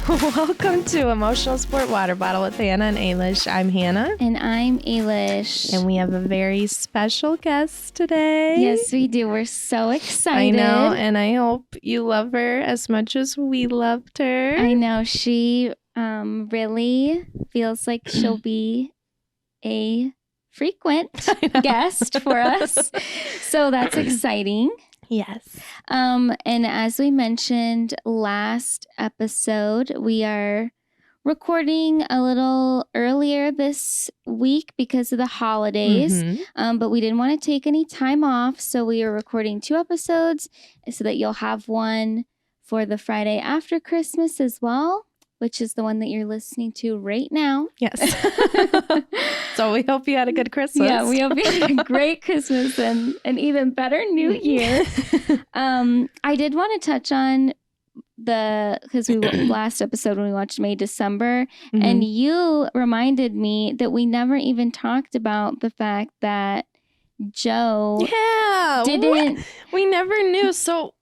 Welcome to Emotional Sport Water Bottle with Hannah and Ailish. I'm Hannah. And I'm Ailish. And we have a very special guest today. Yes, we do. We're so excited. I know, and I hope you love her as much as we loved her. I know. She really feels like she'll be a frequent guest for us. So that's exciting. Yes. And as we mentioned last episode, we are recording a little earlier this week because of the holidays. But we didn't want to take any time off, so we are recording 2 episodes so that you'll have one for the Friday after Christmas as well, which is the one that you're listening to right now. Yes. So we hope you had a good Christmas. Yeah, we hope you had a great Christmas and an even better New Year. I did want to touch on because we last episode when we watched May December, and you reminded me that we never even talked about the fact that Joe didn't. We never knew. So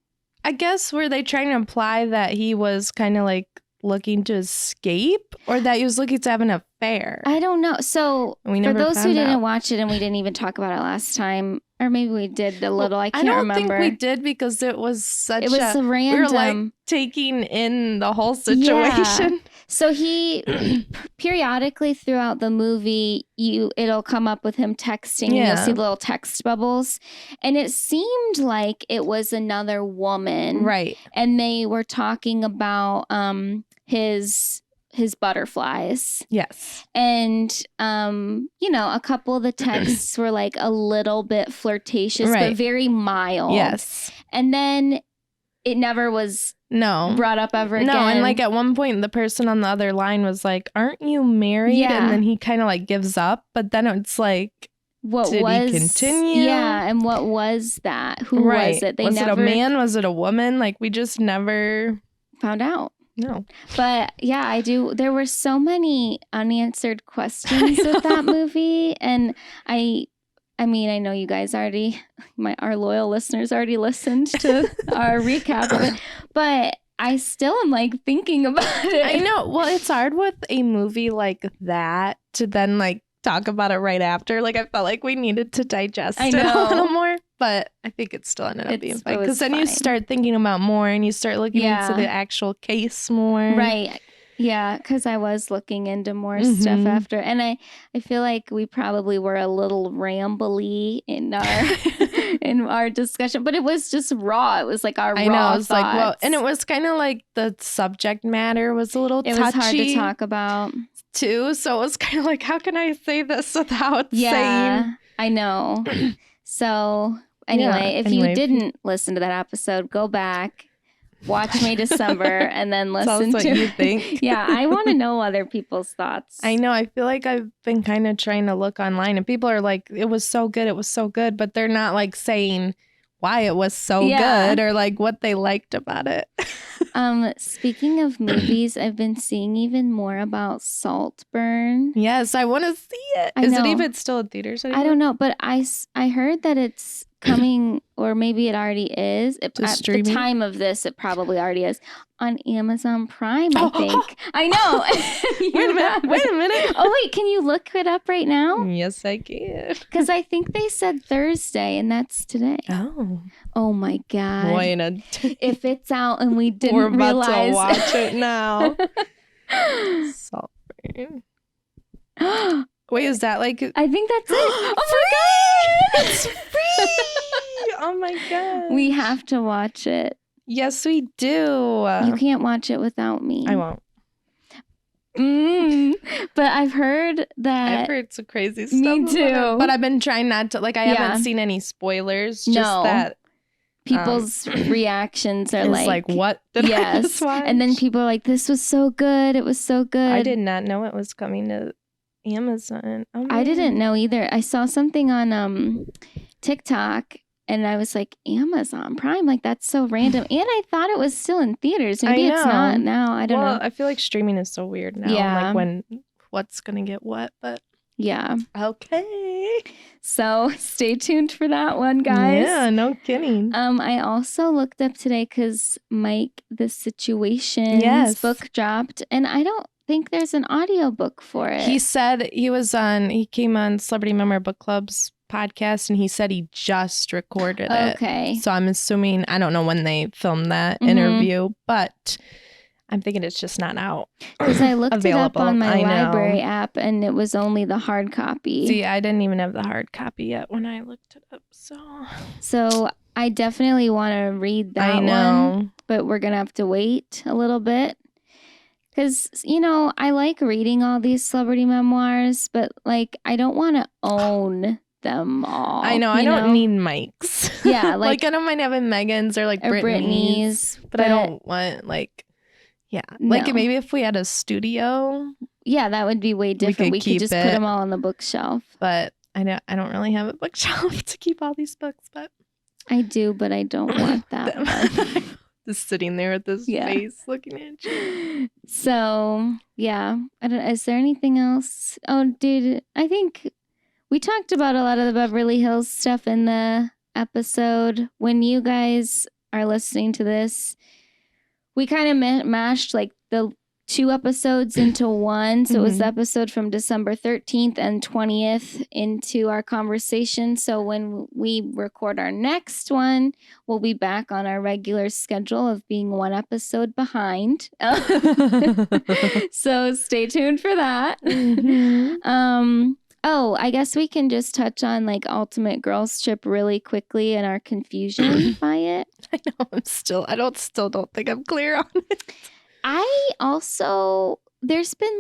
I guess were they trying to imply that he was kind of like looking to escape, or that he was looking to have an affair? I don't know. So for those who didn't watch it, and we didn't even talk about it last time, or maybe we did a little, I can't remember. I don't think we did because it was random. We were like taking in the whole situation. Yeah. So he periodically throughout the movie, it'll come up with him texting. And you'll see little text bubbles, and it seemed like it was another woman, right? And they were talking about his butterflies. Yes. And, a couple of the texts were like a little bit flirtatious, but very mild. Yes. And then it never was brought up ever again. No, and like at one point the person on the other line was like, "Aren't you married?" Yeah. And then he kind of like gives up, but then it's like, did he continue? Yeah, and what was that? Who was it? Was it a man? Was it a woman? Like, we just never found out. No. But yeah, I do. There were so many unanswered questions with that movie. And I mean, I know you guys already, our loyal listeners already listened to our recap of it, but I still am like thinking about it. I know. Well, it's hard with a movie like that to then like talk about it right after. Like, I felt like we needed to digest it a little more, but I think it still ended up being fine because then you start thinking about more and you start looking into the actual case more. Right. Yeah, because I was looking into more stuff after, and I feel like we probably were a little rambly in our discussion, but it was just raw. It was like our raw thoughts. Like, well, and it was kind of like the subject matter was a little touchy. It was hard to talk about too, so it was kind of like, how can I say this without saying? I know. So anyway, if you didn't listen to that episode, go back. Watch May December and then listen to what you think. Yeah, I want to know other people's thoughts. I know. I feel like I've been kind of trying to look online and people are like, it was so good, but they're not like saying why it was so good or like what they liked about it. Speaking of movies, I've been seeing even more about Saltburn. Yes, I want to see it. Is it even still in theaters anymore? I don't know, but I heard that it's coming, or maybe it already is. At the time of this, it probably already is on Amazon Prime, I think. I know. Wait a minute. Oh, wait, can you look it up right now? Yes, I can. Because I think they said Thursday, and that's today. Oh my God. If it's out and we didn't realize. We're about to watch it now. Saltburn. Wait, is that like... I think that's it. Oh my God! It's free! Oh my God. We have to watch it. Yes, we do. You can't watch it without me. I won't. But I've heard some crazy stuff. Me too. But I've been trying not to, like, I haven't seen any spoilers. Just that people's reactions are like, what did I just watch? And then people are like, this was so good. It was so good. I did not know it was coming to Amazon. Oh, I didn't know either. I saw something on TikTok and I was like, Amazon Prime, like that's so random. And I thought it was still in theaters. Maybe it's not now. I don't know. I feel like streaming is so weird now. Yeah. Like what's gonna get what, but Yeah. Okay. So stay tuned for that one, guys. Yeah, no kidding. I also looked up today because Mike the Situation's book dropped, and I don't think there's an audiobook for it. He said he came on Celebrity Memoir Book Club's podcast, and he said he just recorded it. Okay. So I'm assuming, I don't know when they filmed that interview, but I'm thinking it's just not out. Because I looked it up on my library app, and it was only the hard copy. See, I didn't even have the hard copy yet when I looked it up. So I definitely want to read that one, but we're going to have to wait a little bit. Because, I like reading all these celebrity memoirs, but, I don't want to own them all. I know. I don't need Mike's. Yeah. I don't mind having Megan's or, Brittany's. But I don't want, yeah. No. Maybe if we had a studio. Yeah, that would be way different. We could just put them all on the bookshelf. But I don't really have a bookshelf to keep all these books, but I do, but I don't want that one. Just sitting there with this face looking at you. So, yeah. Is there anything else? Oh, dude, I think we talked about a lot of the Beverly Hills stuff in the episode. When you guys are listening to this, we kind of mashed the 2 episodes into one. So it was the episode from December 13th and 20th into our conversation. So when we record our next one, we'll be back on our regular schedule of being 1 episode behind. So stay tuned for that. Oh, I guess we can just touch on Ultimate Girls Trip really quickly and our confusion by it. I know. Still don't think I'm clear on it. I also, there's been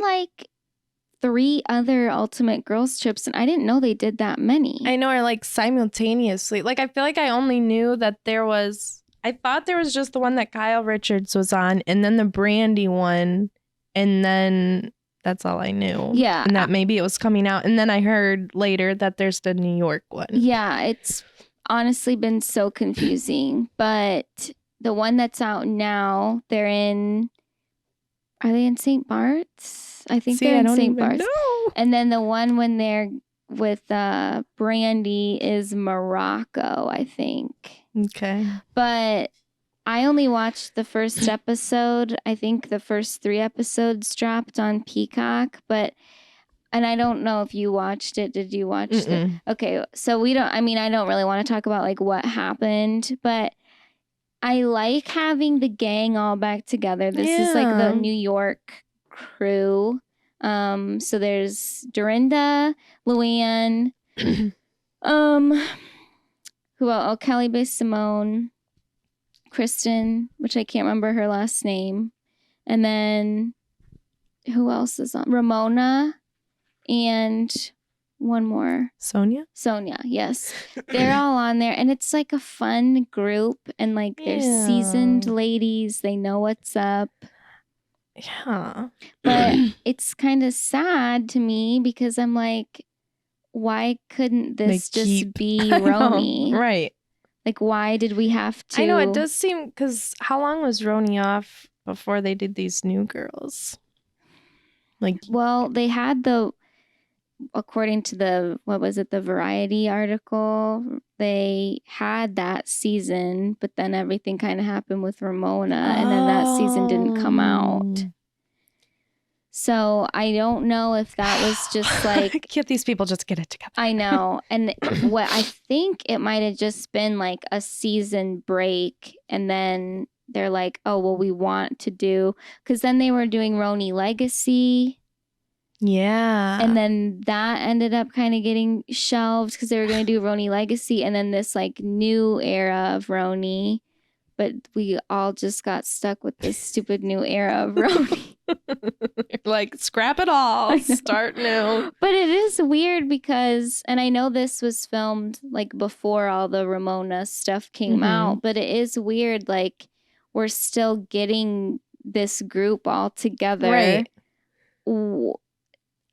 3 other Ultimate Girls Trips, and I didn't know they did that many. I know, or simultaneously. I feel like I only knew that I thought there was just the one that Kyle Richards was on, and then the Brandy one, and then that's all I knew. Yeah. And that maybe it was coming out, and then I heard later that there's the New York one. Yeah, it's honestly been so confusing, but the one that's out now, are they in St. Bart's? I think they're in St. Bart's. Know. And then the one when they're with Brandy is Morocco, I think. Okay. But I only watched the first episode. I think the first 3 episodes dropped on Peacock, and I don't know if you watched it. Did you watch it? Okay. So I don't really want to talk about what happened, but I like having the gang all back together. This is the New York crew. So there's Dorinda, Luann, who else? Oh, Kelly Bae Simone, Kristen, which I can't remember her last name. And then who else is on? Ramona and one more. Sonia, yes. They're all on there, and it's a fun group, and they're seasoned ladies. They know what's up. Yeah. But it's kind of sad to me because I'm why couldn't this just be Roni? Right. Why did we have to? I know, it does seem, because how long was Roni off before they did these new girls? Well, they had according to the Variety article, they had that season, but then everything kind of happened with Ramona, and then that season didn't come out. So I don't know if that was just can't these people just get it together? I know. And what I think it might have just been a season break, and then they're oh, well, we want to do, because then they were doing Roni Legacy. Yeah. And then that ended up kind of getting shelved because they were going to do Roni Legacy and then this new era of Roni. But we all just got stuck with this stupid new era of Roni. Scrap it all. Start new. But it is weird because, and I know this was filmed before all the Ramona stuff came out, but it is weird. We're still getting this group all together. Right.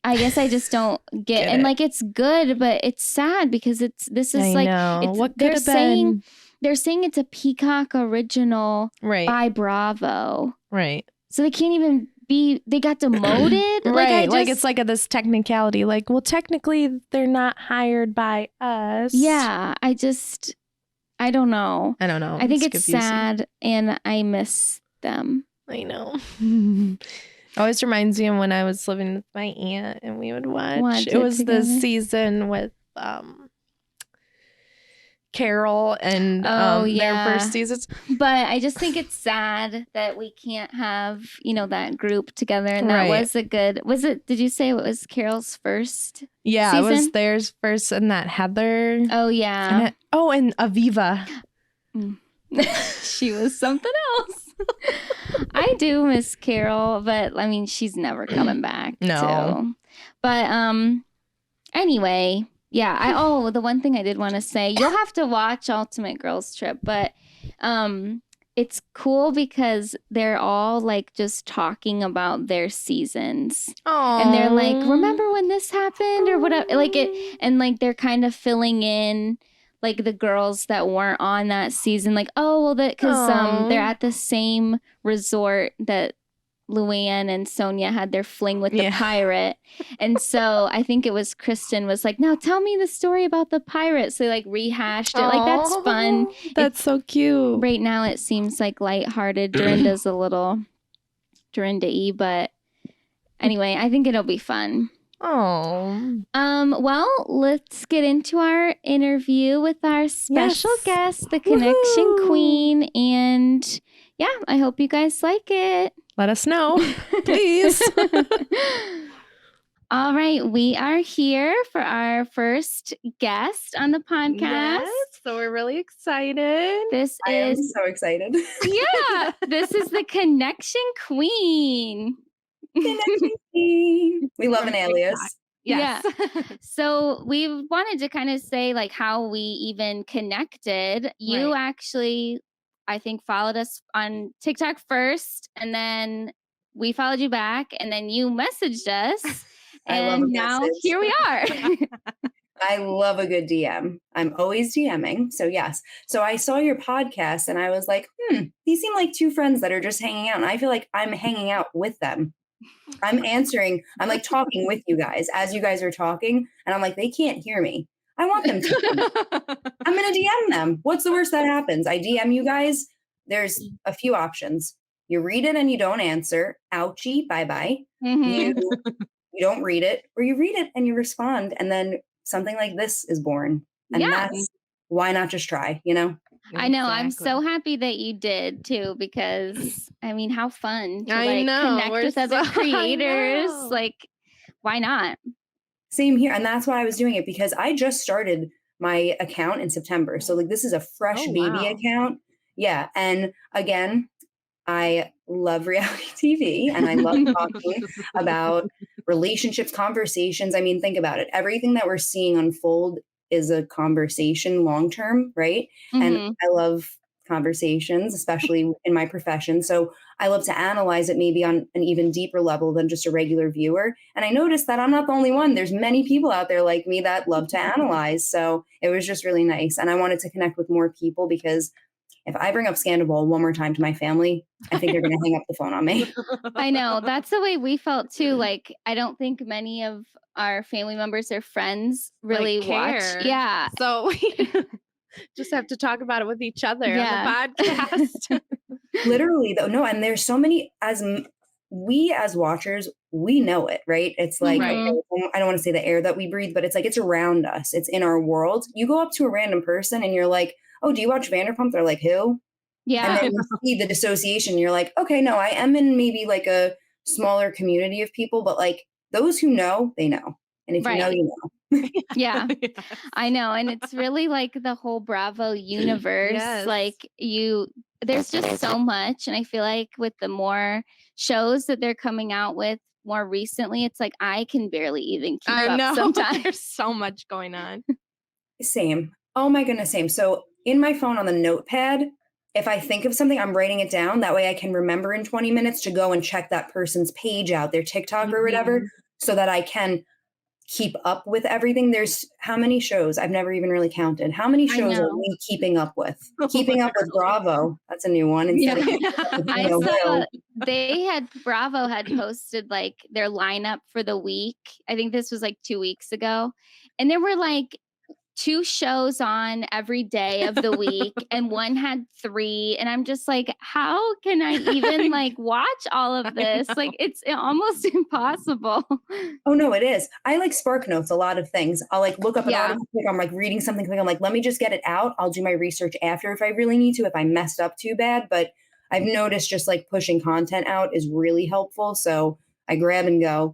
I guess I just don't get and it's good, but it's sad because this is what could have been. They're saying it's a Peacock original by Bravo. Right. So they can't even they got demoted. Right. Like it's like this technicality. Like, well, technically they're not hired by us. Yeah. I don't know. I don't know. I think it's sad and I miss them. I know. It always reminds me of when I was living with my aunt and we would watch. It was together. The season with Carol and their first seasons. But I just think it's sad that we can't have, that group together. And that was did you say it was Carol's first Yeah, season? It was theirs first and that Heather. Oh, yeah. And Aviva. She was something else. I do miss Carol, but I mean, she's never coming back. No. Too. But anyway... Yeah. The one thing I did want to say, you'll have to watch Ultimate Girls Trip, but it's cool because they're all like just talking about their seasons. Aww. And they're like, remember when this happened or whatever, like it, and like they're kind of filling in like the girls that weren't on that season, like, because they're at the same resort that Luann and Sonia had their fling with the pirate. And so I think it was Kristen was like, now tell me the story about the pirate. So they like rehashed it. Like, that's fun. That's so cute. Right now it seems like lighthearted. Dorinda's a little Dorinda-y, but anyway, I think it'll be fun. Oh. Well, let's get into our interview with our special guest, the Connection Queen. And yeah, I hope you guys like it. Let us know, please. All right. We are here for our first guest on the podcast. Yes, so we're really excited. I am so excited. Yeah. This is the Connection Queen. Connection Queen. We love an alias. Yes. Yeah. So we wanted to kind of say like how we even connected. You actually, I think, followed us on TikTok first, and then we followed you back, and then you messaged us, and now here we are. I love a good DM. I'm always DMing. So yes. So I saw your podcast and I was like, these seem like two friends that are just hanging out. And I feel like I'm hanging out with them. I'm answering. I'm like talking with you guys as you guys are talking. And I'm like, they can't hear me. I want them to. I'm going to DM them. What's the worst that happens? I DM you guys. There's a few options. You read it and you don't answer. Ouchie. Bye-bye. Mm-hmm. You don't read it, or you read it and you respond. And then something like this is born. And that's why not just try, you know? I know. Exactly. I'm so happy that you did too, because I mean, how fun to connect with other creators. Like, why not? Same here. And that's why I was doing it, because I just started my account in September. So like, this is a fresh baby account. Yeah. And again, I love reality TV and I love talking about relationships, conversations. I mean, think about it. Everything that we're seeing unfold is a conversation long-term, right? Mm-hmm. And I love conversations, especially in my profession. So I love to analyze it maybe on an even deeper level than just a regular viewer. And I noticed that I'm not the only one. There's many people out there like me that love to analyze. So it was just really nice. And I wanted to connect with more people, because if I bring up Scandal one more time to my family, I think they're going to hang up the phone on me. I know. That's the way we felt too. Like, I don't think many of our family members or friends really watch. Yeah. So we just have to talk about it with each other on the podcast. Literally, though. No, and there's so many, we as watchers, we know it, right? It's like, okay, I don't want to say the air that we breathe, but it's like, it's around us. It's in our world. You go up to a random person and you're like, oh, do you watch Vanderpump? They're like, who? Yeah. And then you see the dissociation. You're like, okay, no, I am in maybe like a smaller community of people, but like those who know, they know. And if you know, you know. Yeah, yes. I know. And it's really like the whole Bravo universe. Yes. Like there's just so much. And I feel like with the more shows that they're coming out with more recently, it's like I can barely even keep up sometimes. There's so much going on. Same. Oh my goodness, same. So in my phone on the notepad, if I think of something, I'm writing it down. That way I can remember in 20 minutes to go and check that person's page out, their TikTok or whatever, so that I can keep up with everything. There's how many shows? I've never even really counted. How many shows are we keeping up with? Keeping up with Bravo. That's a new one. Instead of I saw Bravo had posted like their lineup for the week. I think this was like 2 weeks ago. And there were like 2 shows on every day of the week and one had 3, and I'm just like, how can I even like watch all of this? Like it's almost impossible. Oh no, it is. I like Spark Notes a lot of things. I'll like look up an article, I'm like reading something quick. I'm like, let me just get it out. I'll do my research after if I really need to, if I messed up too bad. But I've noticed just like pushing content out is really helpful. So I grab and go.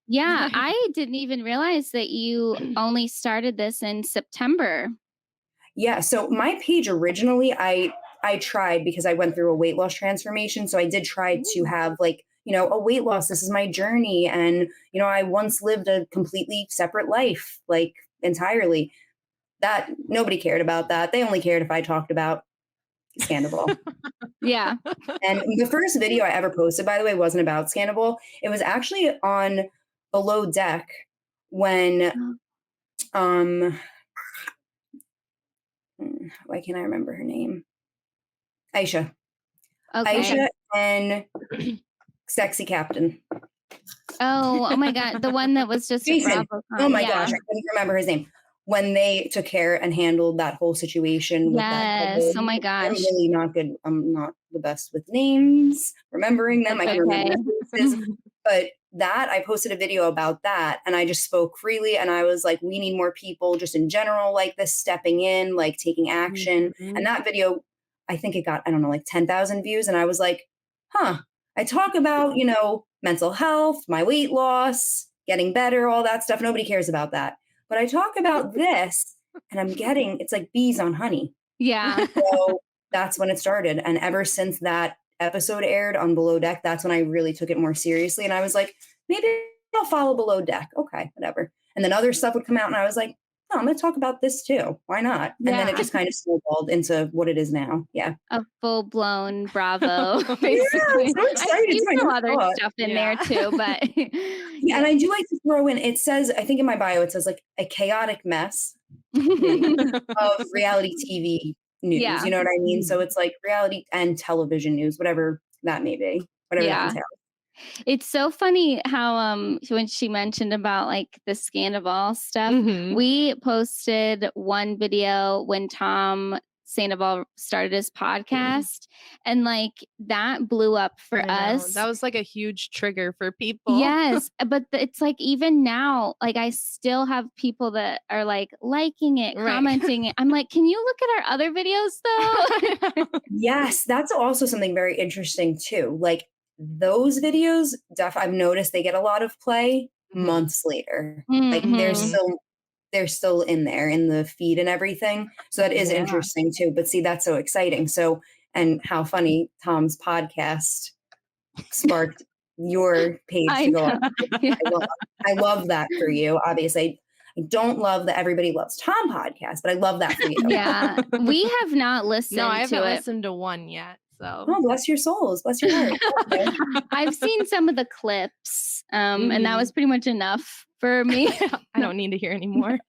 Yeah, I didn't even realize that you only started this in September. Yeah, so my page originally, I tried because I went through a weight loss transformation. So I did try to have like, a weight loss. This is my journey. And, I once lived a completely separate life, like entirely. That nobody cared about that. They only cared if I talked about Scandal. Yeah. And the first video I ever posted, by the way, wasn't about Scandal. It was actually on Below Deck when why can't I remember her name? Aisha. Okay. Aisha and Sexy Captain. Oh my God. The one that was just Jason. Oh my gosh, I couldn't remember his name. When they took care and handled that whole situation with that. Yes. Oh my gosh. I'm really not good. I'm not the best with names, remembering them. I can remember faces. But that I posted a video about that and I just spoke freely and I was like, we need more people just in general like this, stepping in, like taking action. And that video, I think it got, I don't know, like 10,000 views. And I was like, I talk about, mental health, my weight loss, getting better, all that stuff. Nobody cares about that. But I talk about this and it's like bees on honey. Yeah. So that's when it started. And ever since that episode aired on Below Deck, that's when I really took it more seriously. And I was like, maybe I'll follow Below Deck. Okay, whatever. And then other stuff would come out and I was like, oh, I'm going to talk about this too. Why not? And then it just kind of snowballed into what it is now. Yeah. A full-blown Bravo, basically. Yeah, so excited. I see some other stuff in there too, but. And I do like to throw in, it says, I think in my bio, it says like a chaotic mess of reality TV news. Yeah. You know what I mean? So it's like reality and television news, whatever that may be, whatever that entails. It's so funny how when she mentioned about like the Scandal stuff, we posted one video when Tom Sandoval started his podcast and like that blew up for us. That was like a huge trigger for people. Yes, but it's like even now, like I still have people that are like liking it, commenting it. I'm like, can you look at our other videos though? Yes, that's also something very interesting too. Like those videos, I've noticed they get a lot of play months later. Like they're still in there in the feed and everything. So that is interesting too. But see, that's so exciting. So, and how funny Tom's podcast sparked your page to go up. I love that for you. Obviously, I don't love that everybody loves Tom podcast, but I love that for you. Yeah, we have not listened to it. No, I haven't listened to one yet. So. Oh, bless your souls. Bless your heart. Okay. I've seen some of the clips, and that was pretty much enough for me. I don't need to hear anymore.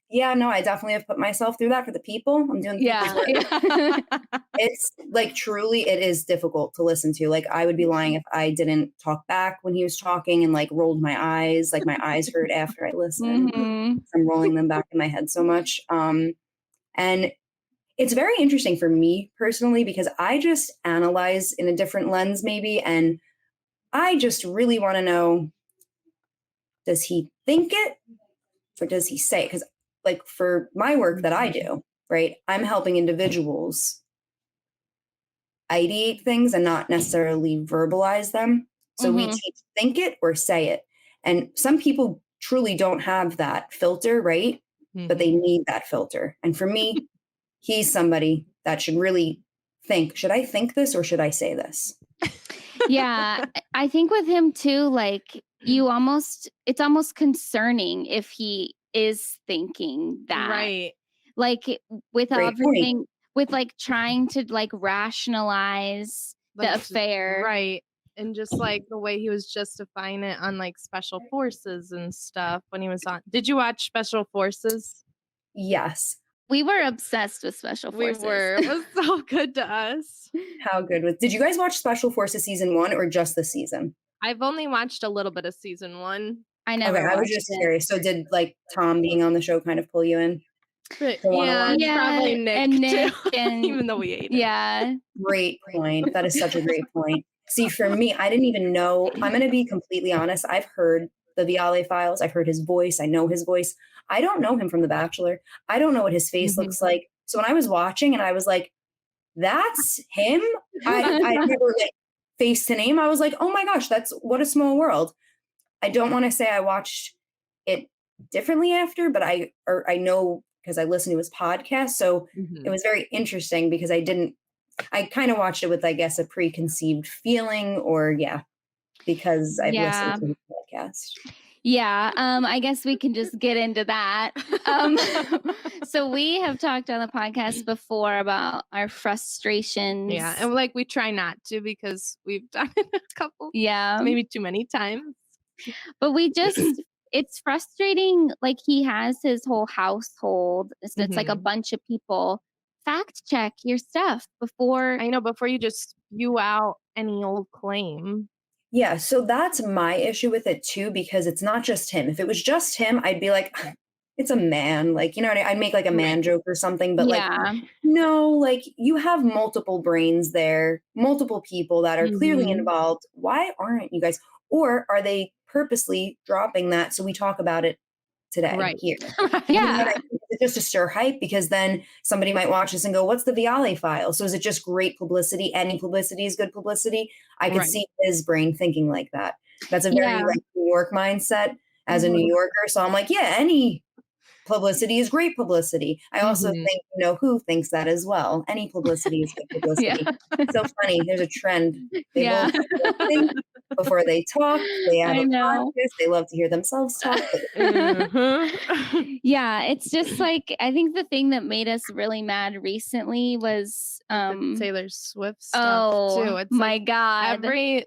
Yeah, no, I definitely have put myself through that for the people. I'm doing the It's like truly, it is difficult to listen to. Like I would be lying if I didn't talk back when he was talking and like rolled my eyes. Like my eyes hurt after I listened. I'm rolling them back in my head so much. And it's very interesting for me personally because I just analyze in a different lens maybe. And I just really want to know, does he think it or does he say it? Because like for my work that I do, right, I'm helping individuals ideate things and not necessarily verbalize them. So we teach think it or say it. And some people truly don't have that filter, right? But they need that filter. And for me, he's somebody that should really think, should I think this or should I say this? Yeah, I think with him too, like it's almost concerning if he is thinking that. Right. Like with everything, with like trying to like rationalize the affair. Right. and just like the way he was justifying it on like Special Forces and stuff when he was on. Did you watch Special Forces? Yes. We were obsessed with Special Forces. We were. It was so good to us. How good was? Did you guys watch Special Forces season 1 or just the season? I've only watched a little bit of season 1. I never. Okay, I was just curious. So did like Tom being on the show kind of pull you in? Yeah, probably Nick and Nick too. and even though we ate it. Yeah. Great point. That is such a great point. See, for me, I didn't even know. I'm going to be completely honest. I've heard the Viall files. I've heard his voice. I know his voice. I don't know him from The Bachelor. I don't know what his face looks like. So when I was watching and I was like, that's him. I never like face to name. I was like, oh my gosh, that's what a small world. I don't want to say I watched it differently after, but I know because I listened to his podcast. So it was very interesting because I kind of watched it with, I guess, a preconceived feeling because I've listened to his podcast. Yeah, I guess we can just get into that. So we have talked on the podcast before about our frustrations. Yeah, and like we try not to because we've done it a couple, maybe too many times. But it's frustrating. Like he has his whole household. So it's like a bunch of people. Fact check your stuff before. I know, before you just spew out any old claim. Yeah, so that's my issue with it too, because it's not just him. If it was just him, I'd be like, it's a man. Like, you know what I'd make like a man joke or something. But like, no, like you have multiple brains there, multiple people that are clearly involved. Why aren't you guys? Or are they purposely dropping that so we talk about it today here? Yeah. It's just to stir hype, because then somebody might watch this and go, what's the Viall file? So is it just great publicity? Any publicity is good publicity. I could see his brain thinking like that. That's a very like New York mindset as a New Yorker. So I'm like, yeah, any publicity is great publicity. I also think, who thinks that as well. Any publicity is good publicity. It's so funny. There's a trend. They both think before they talk. They have a podcast. They love to hear themselves talk. Yeah, it's just like, I think the thing that made us really mad recently was the Taylor Swift stuff too. It's my God. Every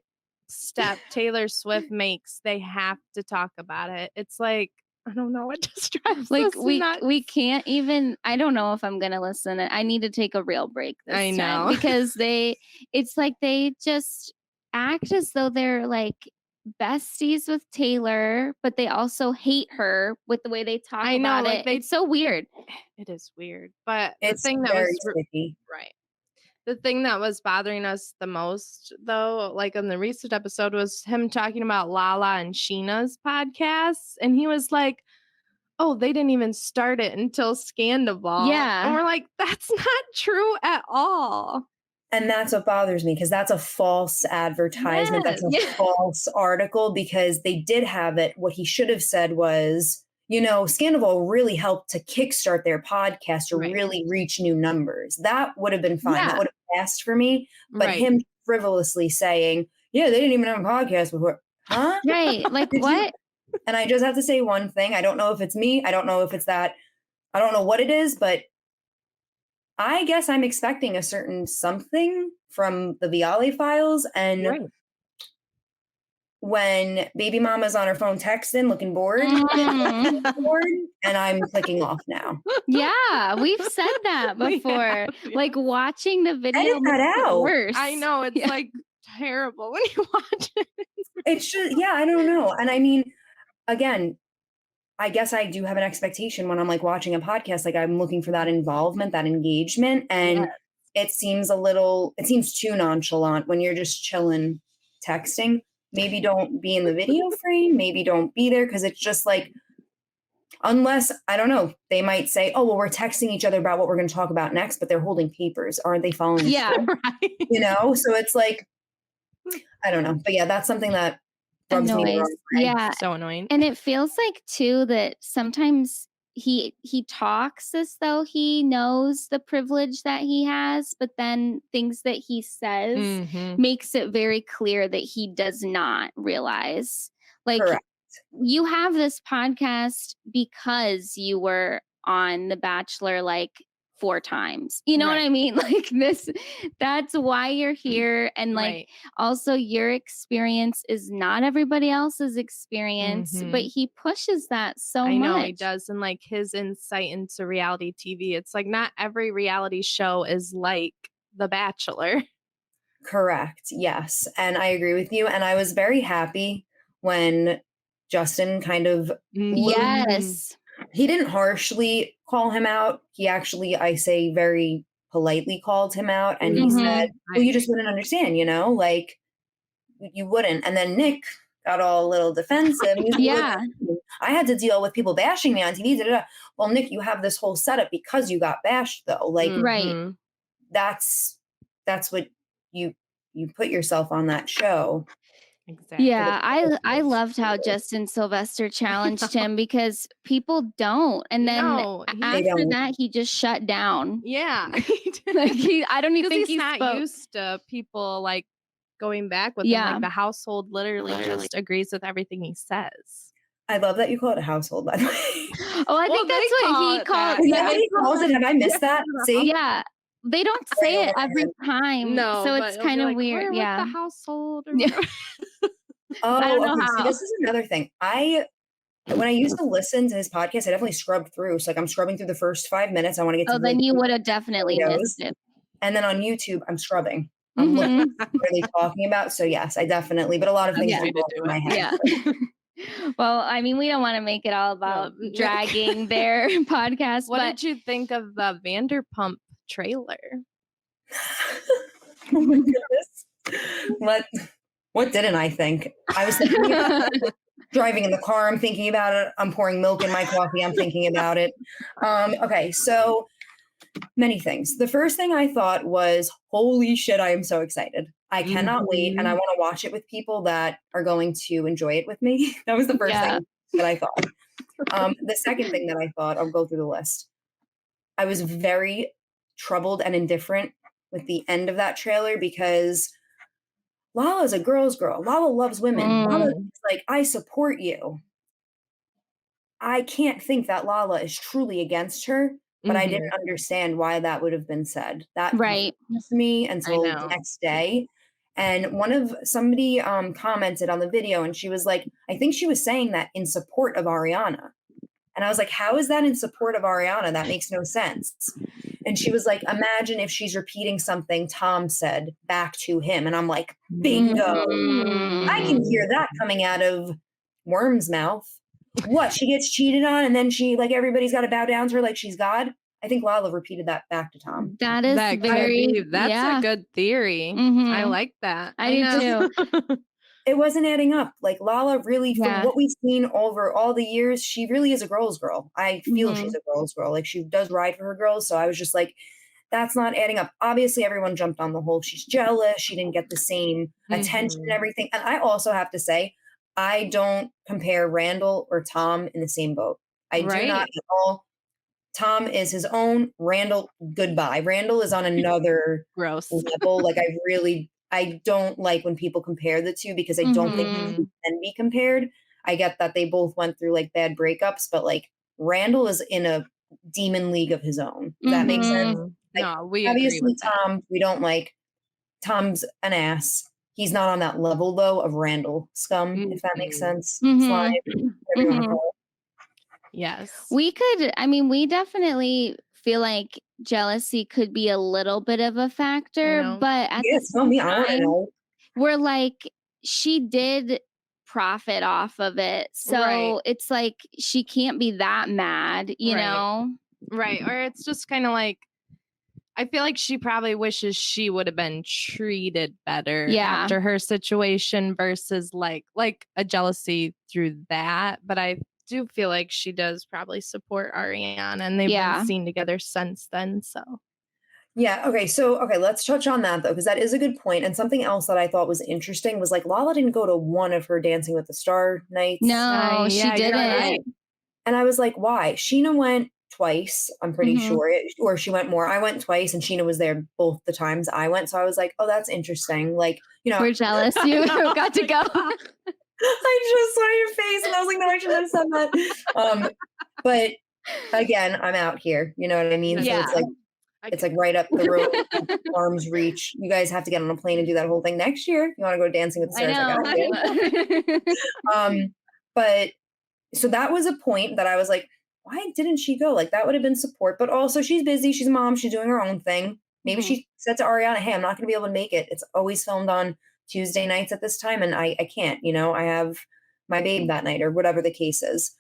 step Taylor Swift makes, they have to talk about it. It's like, I don't know, it just drives us nuts. We can't even, I don't know if I'm gonna listen. I need to take a real break this time, because it's like they just act as though they're like besties with Taylor, but they also hate her with the way they talk about it. It's so weird. It is weird. But it's the thing that very was sticky. The thing that was bothering us the most, though, like on the recent episode, was him talking about Lala and Sheena's podcasts. And he was like, oh, they didn't even start it until Scandival. Yeah. And we're like, that's not true at all. And that's what bothers me, because that's a false advertisement. That's a false article, because they did have it. What he should have said was, Scandival really helped to kickstart their podcast to really reach new numbers. That would have been fine. That would have passed for me. But him frivolously saying, yeah, they didn't even have a podcast before. Huh? Right. Like what? And I just have to say one thing. I don't know if it's me. I don't know if it's that. I don't know what it is, but I guess I'm expecting a certain something from the Viall files. And when baby mama's on her phone texting, looking bored, and I'm clicking off now. Yeah, we've said that before. Like watching the video. Edit that out. Worse. I know, it's like terrible when you watch it. It's just, I don't know. And I mean, again, I guess I do have an expectation when I'm like watching a podcast, like I'm looking for that involvement, that engagement. And it seems too nonchalant when you're just chilling, texting. Maybe don't be in the video frame. Maybe don't be there, because it's just like, unless, I don't know, they might say, oh, well, we're texting each other about what we're going to talk about next, but they're holding papers. Aren't they following? So it's like, I don't know. But yeah, that's something that rubs me the wrong way. Yeah. So annoying. And it feels like too that sometimes he talks as though he knows the privilege that he has, but then things that he says makes it very clear that he does not realize. Like, you have this podcast because you were on The Bachelor like 4 times. You know what I mean? Like that's why you're here. And like also your experience is not everybody else's experience, but he pushes that so much. I know he does. And like his insight into reality TV, it's like not every reality show is like The Bachelor. Correct. Yes. And I agree with you. And I was very happy when Justin kind of yes. He didn't harshly call him out. He actually, I say, very politely called him out. And he said, well, you just wouldn't understand, you know, like you wouldn't. And then Nick got all a little defensive. And yeah. I had to deal with people bashing me on TV. Well, Nick, you have this whole setup because you got bashed, though. Like, that's what you put yourself on that show. Exactly. Yeah, I loved how Justin Sylvester challenged him because people don't, and then after that he just shut down. Yeah, like I don't even think he's not used to people like going back with him. Like the household literally just agrees with everything he says. I love that you call it a household, by the way. Oh, I think that's what he called. Yeah, he calls it. Have I missed that? See? Yeah. They don't say it every time, so it's kind of weird. With the household. Or I don't know how. See, this is another thing. When I used to listen to his podcast, I definitely scrubbed through. So like I'm scrubbing through the first 5 minutes. I want to get to. Oh, then you would have definitely missed it. And then on YouTube, I'm scrubbing. I'm looking at what they're really talking about. So yes, I definitely. But a lot of things do in my head. Yeah. Well, I mean, we don't want to make it all about dragging their podcast. What did you think of the Vanderpump trailer? Oh my goodness. What didn't I think? I was thinking about it. Driving in the car, I'm thinking about it. I'm pouring milk in my coffee, I'm thinking about it. Okay, so many things. The first thing I thought was, holy shit, I am so excited. I cannot wait, and I want to watch it with people that are going to enjoy it with me. That was the first thing that I thought. The second thing that I thought, I'll go through the list. I was very troubled and indifferent with the end of that trailer because Lala's a girl's girl. Lala loves women. Lala's like, I support you. I can't think that Lala is truly against her, but I didn't understand why that would have been said. That confused me until the next day. And somebody commented on the video and she was like, I think she was saying that in support of Ariana. And I was like, how is that in support of Ariana? That makes no sense. And she was like, imagine if she's repeating something Tom said back to him. And I'm like, bingo. I can hear that coming out of Worm's mouth. What? She gets cheated on and then everybody's got to bow down to her like she's God? I think Lala repeated that back to Tom. That's a good theory. I like that. I do too. It wasn't adding up. Like Lala really, from what we've seen over all the years, she really is a girl's girl. I feel she's a girl's girl. Like she does ride for her girls. So I was just like, that's not adding up. Obviously, everyone jumped on the whole, she's jealous. She didn't get the same attention and everything. And I also have to say, I don't compare Randall or Tom in the same boat. I do not at all. Tom is his own. Randall, goodbye. Randall is on another gross level. Like I don't like when people compare the two because I don't think they can be compared. I get that they both went through like bad breakups, but like Randall is in a demon league of his own. Does that make sense? Like, no, we obviously agree with Tom, that. we don't like. Tom's an ass. He's not on that level though of Randall scum, if that makes sense. Slime, whatever you want to call it. Yes. We definitely feel like jealousy could be a little bit of a factor, but at the same time, we're like, she did profit off of it. So it's like, she can't be that mad, you know? Right. Or it's just kind of like, I feel like she probably wishes she would have been treated better after her situation versus like a jealousy through that. But I do feel like she does probably support Ariana and they've been seen together since then. So okay, let's touch on that though, because that is a good point. And something else that I thought was interesting was like Lala didn't go to one of her Dancing with the Star nights. No, she didn't. Right? And I was like, why? Sheena went twice, I'm pretty sure, or she went more. I went twice and Sheena was there both the times I went. So I was like, oh, that's interesting. Like, you know, we're jealous you got to go. I just saw your face and I was like, no, I shouldn't have said that. But again, I'm out here. You know what I mean? Yeah. So it's like, It's like right up the road, arm's reach. You guys have to get on a plane and do that whole thing next year. You want to go Dancing with the Stars? I got you. But so that was a point that I was like, why didn't she go? Like that would have been support, but also she's busy. She's a mom. She's doing her own thing. Maybe she said to Ariana, hey, I'm not going to be able to make it. It's always filmed on Tuesday nights at this time. And I can't, I have my babe that night or whatever the case is.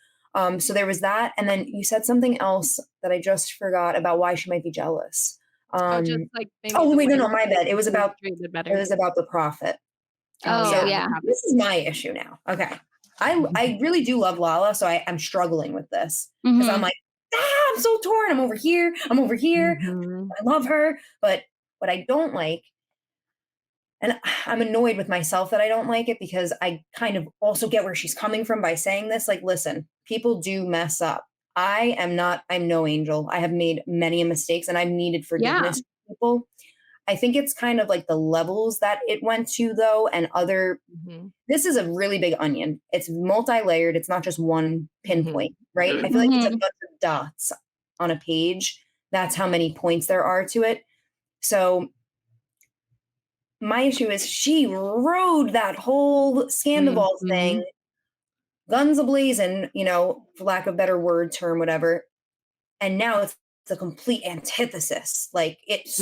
So there was that. And then you said something else that I just forgot about why she might be jealous. Just like wait, no, my bad. It was about the prophet. This is my issue now. Okay. I really do love Lala, so I'm struggling with this because I'm like, I'm so torn. I'm over here. I love her. But what I don't like, and I'm annoyed with myself that I don't like it because I kind of also get where she's coming from by saying this. Like, listen, people do mess up. I'm no angel. I have made many mistakes and I've needed forgiveness from people. I think it's kind of like the levels that it went to though. And this is a really big onion. It's multi-layered. It's not just one pinpoint, right? I feel like it's a bunch of dots on a page. That's how many points there are to it. So my issue is she rode that whole Scandival thing, guns ablazing, for lack of a better word, term, whatever. And now it's the complete antithesis. Like it's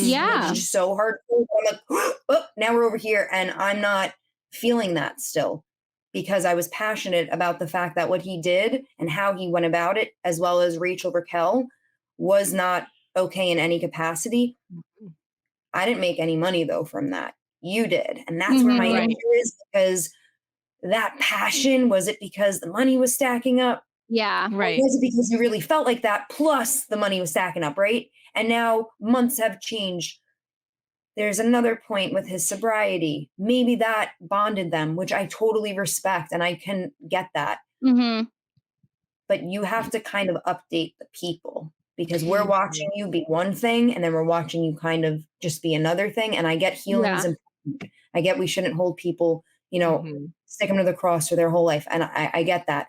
so hard. I'm like, oh, now we're over here. And I'm not feeling that still because I was passionate about the fact that what he did and how he went about it, as well as Raquel, was not okay in any capacity. I didn't make any money though from that. You did. And that's where my issue is, because that passion, was it because the money was stacking up? Yeah. Right. Or was it because you really felt like that? Plus the money was stacking up, right? And now months have changed. There's another point with his sobriety. Maybe that bonded them, which I totally respect. And I can get that. But you have to kind of update the people, because we're watching you be one thing and then we're watching you kind of just be another thing. And I get healing's important. I get we shouldn't hold people, stick them to the cross for their whole life. And I get that.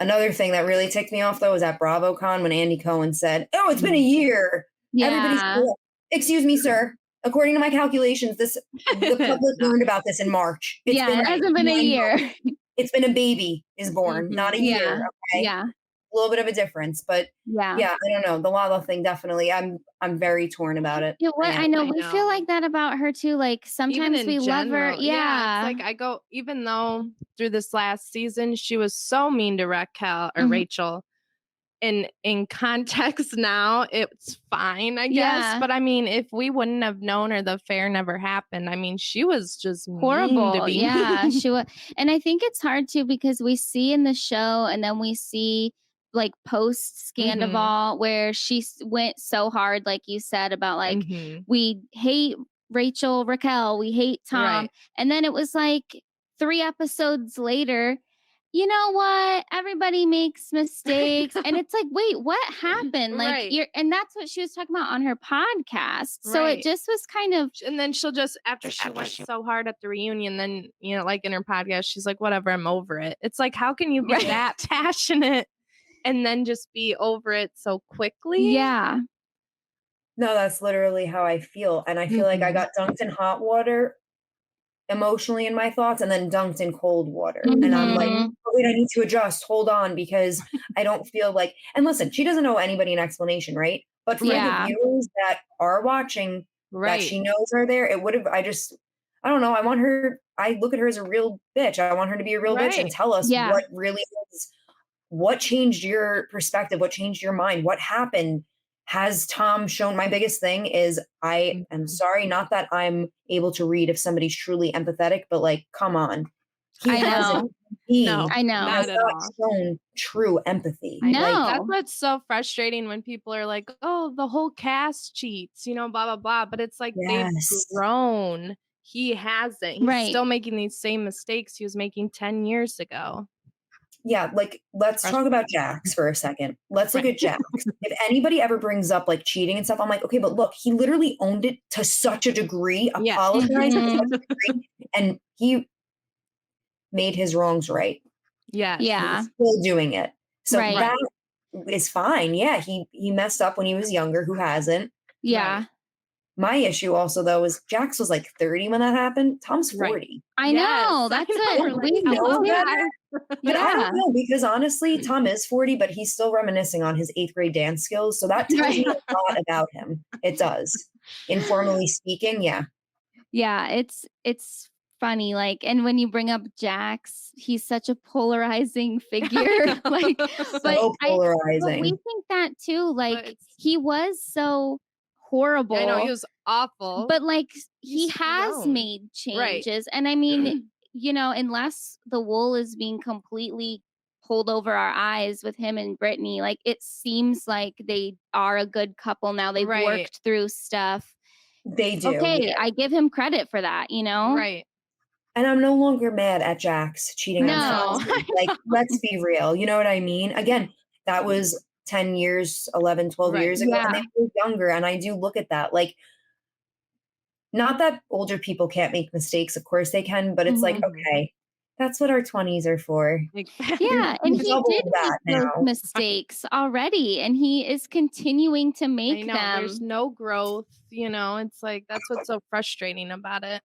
Another thing that really ticked me off though was at BravoCon when Andy Cohen said, "Oh, it's been a year." Everybody's excuse me, sir. According to my calculations, the public learned about this in March. It hasn't been a year. It's been a baby is born, not a year. Okay. Yeah. A little bit of a difference, but I don't know. The Lala thing, definitely. I'm very torn about it. Yeah, I know. We feel like that about her too. Like sometimes we love her. Yeah. It's like even though through this last season, she was so mean to Rachel. And in context now, it's fine, I guess. But I mean, if we wouldn't have known or the affair never happened, I mean, she was just horrible to be. Yeah, she was. And I think it's hard too, because we see in the show and then we see like post Scandival where she went so hard, like you said, about like we hate Raquel, we hate Tom. And then it was like 3 episodes later, you know what? Everybody makes mistakes. And it's like, wait, what happened? Like and that's what she was talking about on her podcast. So it just was kind of. And then she'll just, after she went so hard at the reunion, then, like in her podcast, she's like, whatever, I'm over it. It's like, how can you be that passionate and then just be over it so quickly? Yeah. No, that's literally how I feel. And I feel like I got dunked in hot water emotionally in my thoughts and then dunked in cold water. And I'm like, oh, wait, I need to adjust. Hold on, because I don't feel like, and listen, she doesn't owe anybody an explanation, right? But for the viewers that are watching, that she knows are there, it would have, I don't know. I look at her as a real bitch. I want her to be a real bitch and tell us what really is, what changed your perspective, what changed your mind, what happened. Has Tom shown? My biggest thing is I am sorry, not that I'm able to read if somebody's truly empathetic, but like, come on. I know. Not at all. Shown true empathy. No. That's what's so frustrating when people are like, oh, the whole cast cheats, blah, blah, blah. But it's like they've grown. He hasn't. He's still making these same mistakes he was making 10 years ago. Yeah, like let's talk about Jax for a second. Let's look at Jax. If anybody ever brings up like cheating and stuff, I'm like, okay, but look, he literally owned it to such a degree, apologized to such a degree, and he made his wrongs right. Yeah. He's still doing it. So that is fine. Yeah, he messed up when he was younger. Who hasn't? Yeah. Right. My issue also, though, is Jax was like 30 when that happened. Tom's 40. Right. I know. That's it. We know better. But I Yeah. don't know, because honestly, Tom is 40, but he's still reminiscing on his 8th grade dance skills. So that tells me a lot about him. It does. Informally speaking, yeah. Yeah, it's funny. Like, and when you bring up Jax, he's such a polarizing figure. Like, So polarizing. but we think that too. Like, he was so horrible. I know he was awful. But like, he He's has grown. made changes. And I mean, you know, unless the wool is being completely pulled over our eyes with him and Brittany, like, it seems like they are a good couple now. They've worked through stuff. They do. Okay, yeah. I give him credit for that, you know? Right. And I'm no longer mad at Jax cheating on Sasha. Like, let's be real. You know what I mean? Again, that was 10 years, 11, 12 years ago, and they were younger. And I do look at that. Like, not that older people can't make mistakes. Of course they can. But it's like, okay, that's what our 20s are for. Yeah, and he did make those mistakes already, and he is continuing to make them. There's no growth, you know. It's like, that's what's so frustrating about it.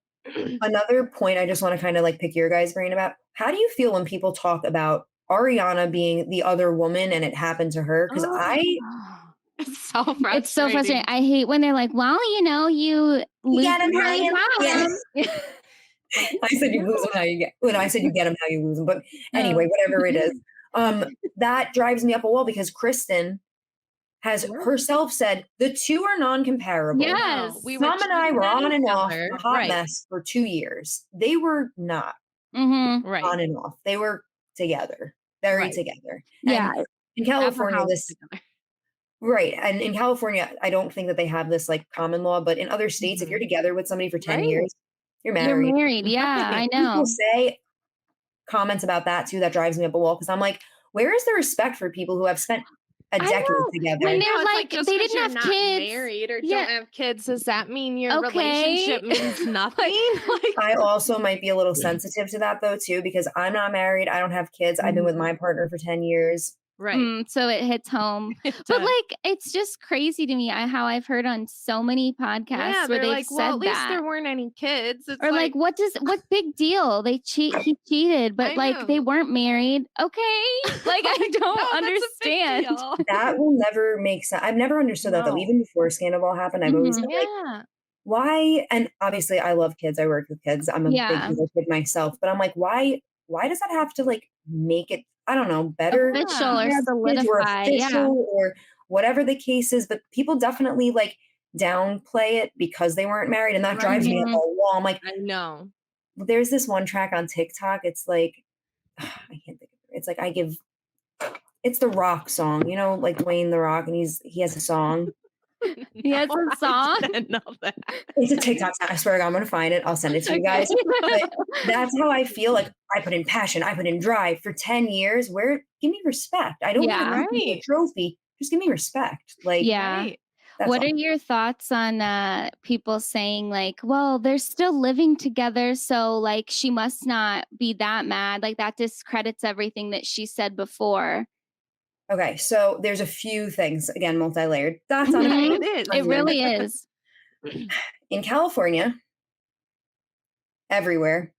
Another point I just want to kind of like pick your guys' brain about. How do you feel when people talk about Ariana being the other woman and it happened to her? Because it's so frustrating. It's so frustrating. I hate when they're like, well, you know, you lose get him how you get him. I said you lose them how you get. When I said you get them how you lose them, but anyway, whatever it is, that drives me up a wall because Kristen has herself said the two are non-comparable. Yes, Tom and I were on and off a hot mess for 2 years. They were not on and off. They were together, very together. Yeah, and in California, and in California, I don't think that they have this like common law, but in other states, if you're together with somebody for 10 years. You're married. You're married. Yeah, I know. People say comments about that too. That drives me up a wall because I'm like, where is the respect for people who have spent a decade together? When they're like they didn't have kids, married or don't have kids, does that mean your relationship means nothing? I also might be a little sensitive to that though too, because I'm not married. I don't have kids. I've been with my partner for 10 years. Right. So it hits home. But like, it's just crazy to me how I've heard on so many podcasts where they've like, said well, at least that there weren't any kids. It's or like, what big deal? He cheated, but like they weren't married. Okay. Like, I don't understand. That will never make sense. I've never understood that though. Even before Scandal happened, I've always been like, why? And obviously I love kids. I work with kids. I'm a big kid myself, but I'm like, why does that have to like make it, I don't know, better official or solidified, or whatever the case is, but people definitely like downplay it because they weren't married, and that drives me up a wall. I'm like, I know. There's this one track on TikTok. It's like, I can't think of it. It's like it's the Rock song, you know, like Dwayne the Rock, and he has a song. He has a song. I didn't know that. It's a TikTok song. I swear to God, I'm gonna find it. I'll send it to you guys. But that's how I feel. Like I put in passion, I put in drive for 10 years. Give me respect. I don't want a trophy. Just give me respect. Like, what are your thoughts on people saying like, well, they're still living together, so like she must not be that mad. Like that discredits everything that she said before. Okay, so there's a few things, again, multi-layered. That's on it is. It really is. In California, everywhere,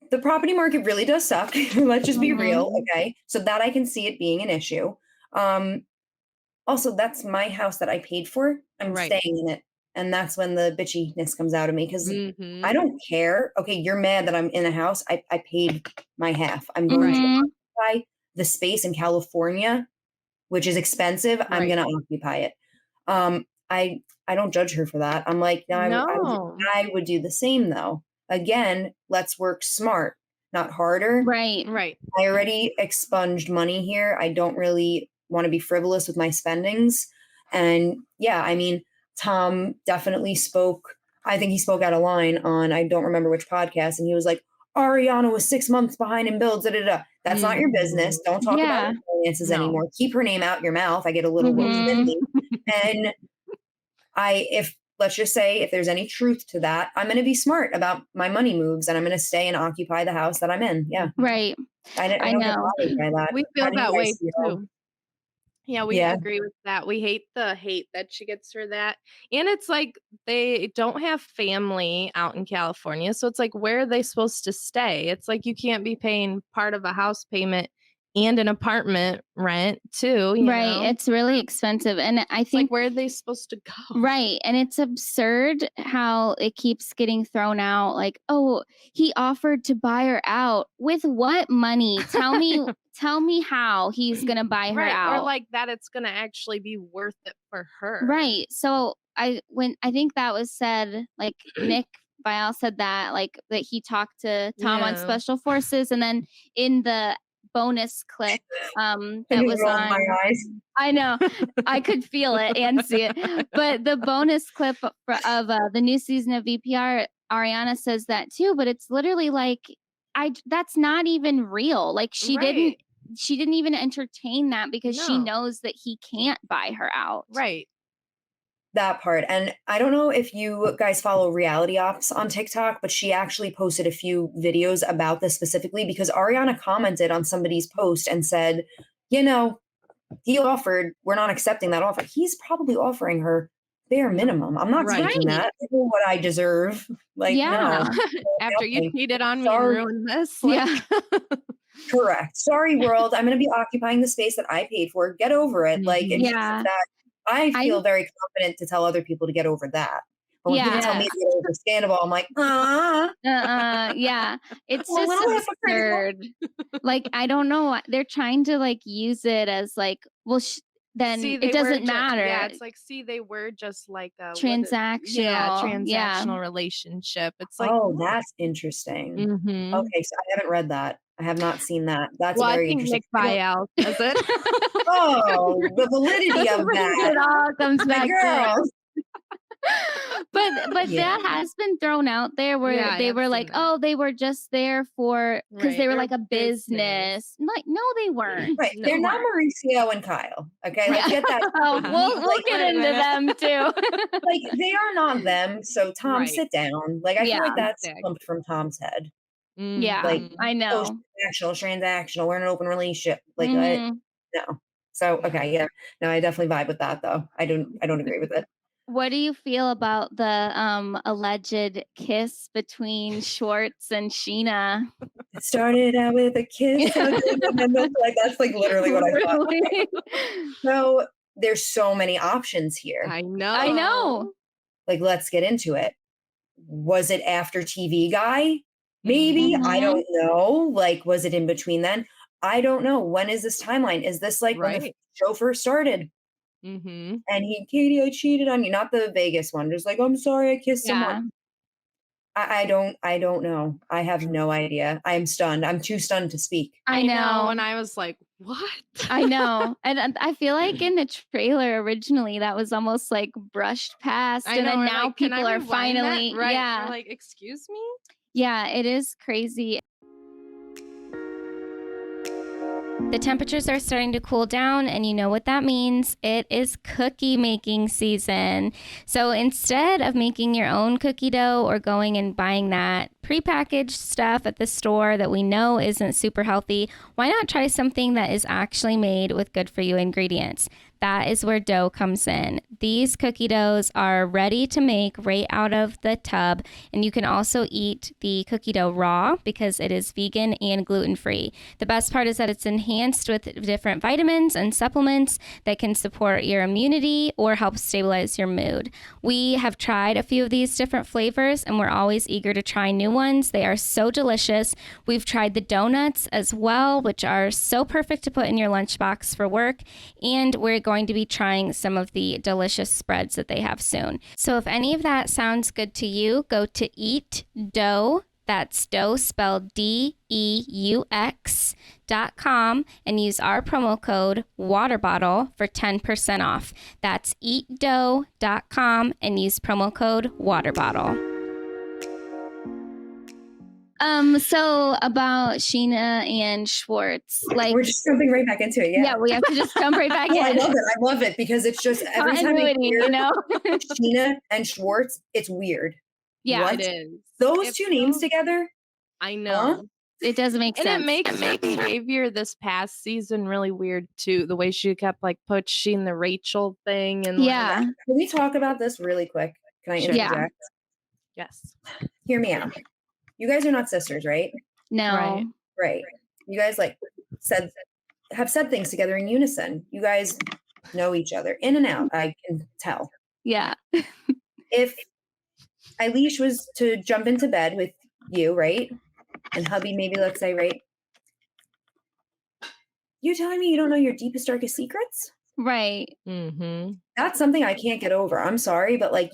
the property market really does suck. Let's just be real, okay? So that I can see it being an issue. Also, that's my house that I paid for. I'm staying in it. And that's when the bitchiness comes out of me because I don't care. Okay, you're mad that I'm in a house. I paid my half. I'm going to occupy the space in California, which is expensive. I'm going to occupy it. I don't judge her for that. I'm like, I would do the same though. Again, let's work smart, not harder. Right. I already expunged money here. I don't really want to be frivolous with my spendings. And yeah, I mean, Tom definitely spoke. I think he spoke out of line on, I don't remember which podcast. And he was like, Ariana was 6 months behind in bills. That's not your business. Don't talk about her finances anymore. Keep her name out your mouth. I get a little roasted. And let's just say if there's any truth to that, I'm going to be smart about my money moves and I'm going to stay and occupy the house that I'm in. Yeah. Right. I know. We feel that way too. Yeah, we agree with that. We hate the hate that she gets for that. And it's like they don't have family out in California. So it's like, where are they supposed to stay? It's like you can't be paying part of a house payment and an apartment rent too. You know? It's really expensive. And I think like, where are they supposed to go? Right. And it's absurd how it keeps getting thrown out. Like, oh, he offered to buy her out. With what money? Tell me how he's gonna buy her out. Or like that it's gonna actually be worth it for her. Right. So I think that was said, like Nick Viall said that, like that he talked to Tom on Special Forces, and then in the bonus clip that was on my eyes. I know I could feel it and see it, but the bonus clip of the new season of VPR, Ariana says that too, but it's literally like that's not even real. Like she didn't even entertain that because she knows that he can't buy her out. Right. That part. And I don't know if you guys follow Reality Ops on TikTok, but she actually posted a few videos about this specifically because Ariana commented on somebody's post and said, you know, he offered, we're not accepting that offer. He's probably offering her bare minimum. I'm not taking that. This is what I deserve. Like, no. After you cheated on me and ruined this. Like. Correct. Sorry, world. I'm going to be occupying the space that I paid for. Get over it. Like, it's just that I feel very confident to tell other people to get over that. But when people tell me to get over scandal, I'm like, it's just absurd. Like, I don't know. They're trying to like use it as like, well, then it doesn't matter. It's like, they were just like a transactional, transactional relationship. It's like, oh, that's interesting. Mm-hmm. Okay, so I haven't read that. I have not seen that. That's very interesting. Nick Viall does it. Oh, the validity of that. It all comes back. Girl. But that has been thrown out there where they were like, oh, they were just there for because they were like a business. Like, no, they weren't. Right. They're not Mauricio and Kyle. Okay. Let's get that. We'll get into them too. Like, they are not them. So Tom, sit down. Like, I feel like that's pumped from Tom's head. Yeah. Like, I know. Transactional. We're in an open relationship. Like, no. So okay, yeah. No, I definitely vibe with that though. I don't agree with it. What do you feel about the alleged kiss between Schwartz and Sheena? It started out with a kiss, and then that's like literally what I thought. So there's so many options here. I know. Like, let's get into it. Was it after TV Guy? Maybe. I don't know. Like, was it in between then? I don't know. When is this timeline? Is this like when the show first started? Mm-hmm. And Katie, I cheated on you. Not the Vegas one. Just like, I'm sorry, I kissed someone. I don't know. I have no idea. I am stunned. I'm too stunned to speak. I know. And I was like, what? I know. And I feel like in the trailer originally, that was almost like brushed past. And then now like, people are finally, You're like, excuse me? Yeah, it is crazy. The temperatures are starting to cool down, and you know what that means. It is cookie making season. So instead of making your own cookie dough or going and buying that prepackaged stuff at the store that we know isn't super healthy, why not try something that is actually made with good for you ingredients? That is where dough comes in. These cookie doughs are ready to make right out of the tub, and you can also eat the cookie dough raw because it is vegan and gluten-free. The best part is that it's enhanced with different vitamins and supplements that can support your immunity or help stabilize your mood. We have tried a few of these different flavors, and we're always eager to try new ones. They are so delicious. We've tried the donuts as well, which are so perfect to put in your lunchbox for work, and we're going to be trying some of the delicious spreads that they have soon. So if any of that sounds good to you, go to Eat Dough. That's dough spelled DEUX.com and use our promo code WATERBOTTLE for 10% off. That's eatdough.com and use promo code WATERBOTTLE. So about Sheena and Schwartz, like we're just jumping right back into it. Yeah, we have to just jump right back in. I love it because it's just every time I hear Sheena and Schwartz, it's weird. Yeah, what? it is. Those two names together? I know. It does make sense. And it makes her behavior this past season really weird too. The way she kept like pushing the Rachel thing and yeah. Can we talk about this really quick? Can I interject? Yes. Hear me out. You guys are not sisters, right? No. Right. You guys like have said things together in unison. You guys know each other in and out. I can tell. Yeah. If Eilish was to jump into bed with you, right? And hubby, maybe let's say, right? You telling me you don't know your deepest, darkest secrets? Right. Mm-hmm. That's something I can't get over. I'm sorry, but like,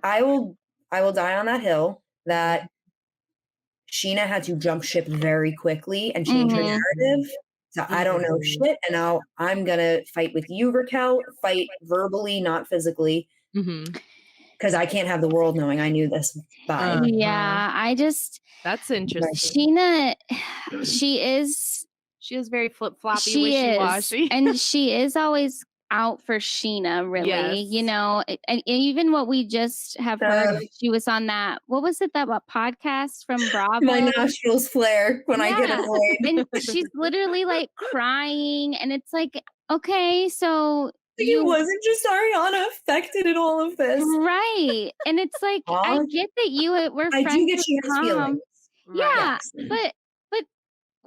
I will die on that hill that Sheena had to jump ship very quickly and change her narrative. So I don't know shit, and now I'm gonna fight with you, Raquel. Fight verbally, not physically. Because I can't have the world knowing I knew this by. Yeah, that's interesting. Sheena, she is very flip-floppy, wishy-washy. And she is always out for Sheena, really. You know, and even what we just have heard, she was on that, what was it, that podcast from Bravo? My nostrils flare when I get annoyed. And she's literally like crying, and it's like, okay, so it wasn't just Ariana affected in all of this. Right. And it's like, I get that you were friends. I do get she has feelings. Yeah, but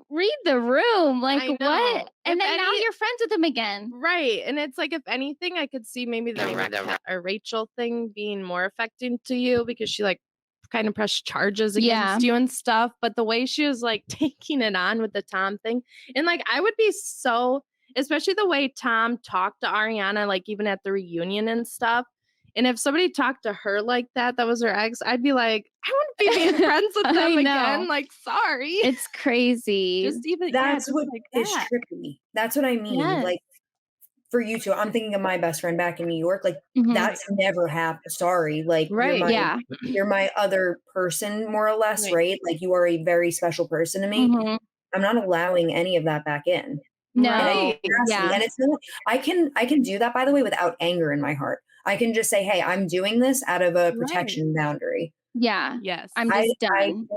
read the room. Like, what? And then now you're friends with him again. Right. And it's like, if anything, I could see maybe the Rachel thing being more affecting to you because she like kind of pressed charges against you and stuff. But the way she was like taking it on with the Tom thing, and like I would be so, especially the way Tom talked to Ariana, like even at the reunion and stuff. And if somebody talked to her like that was her ex, I'd be like, I wouldn't be being friends with them again. Like, sorry. It's crazy. Just even that's what like is trippy. That's what I mean. Yes. Like for you two, I'm thinking of my best friend back in New York. Like that's never happened. Sorry. Like you're my other person, more or less, right? Like you are a very special person to me. I'm not allowing any of that back in. No. And it's I can do that, by the way, without anger in my heart. I can just say, hey, I'm doing this out of a protection boundary. Yeah. Yes. I'm just done.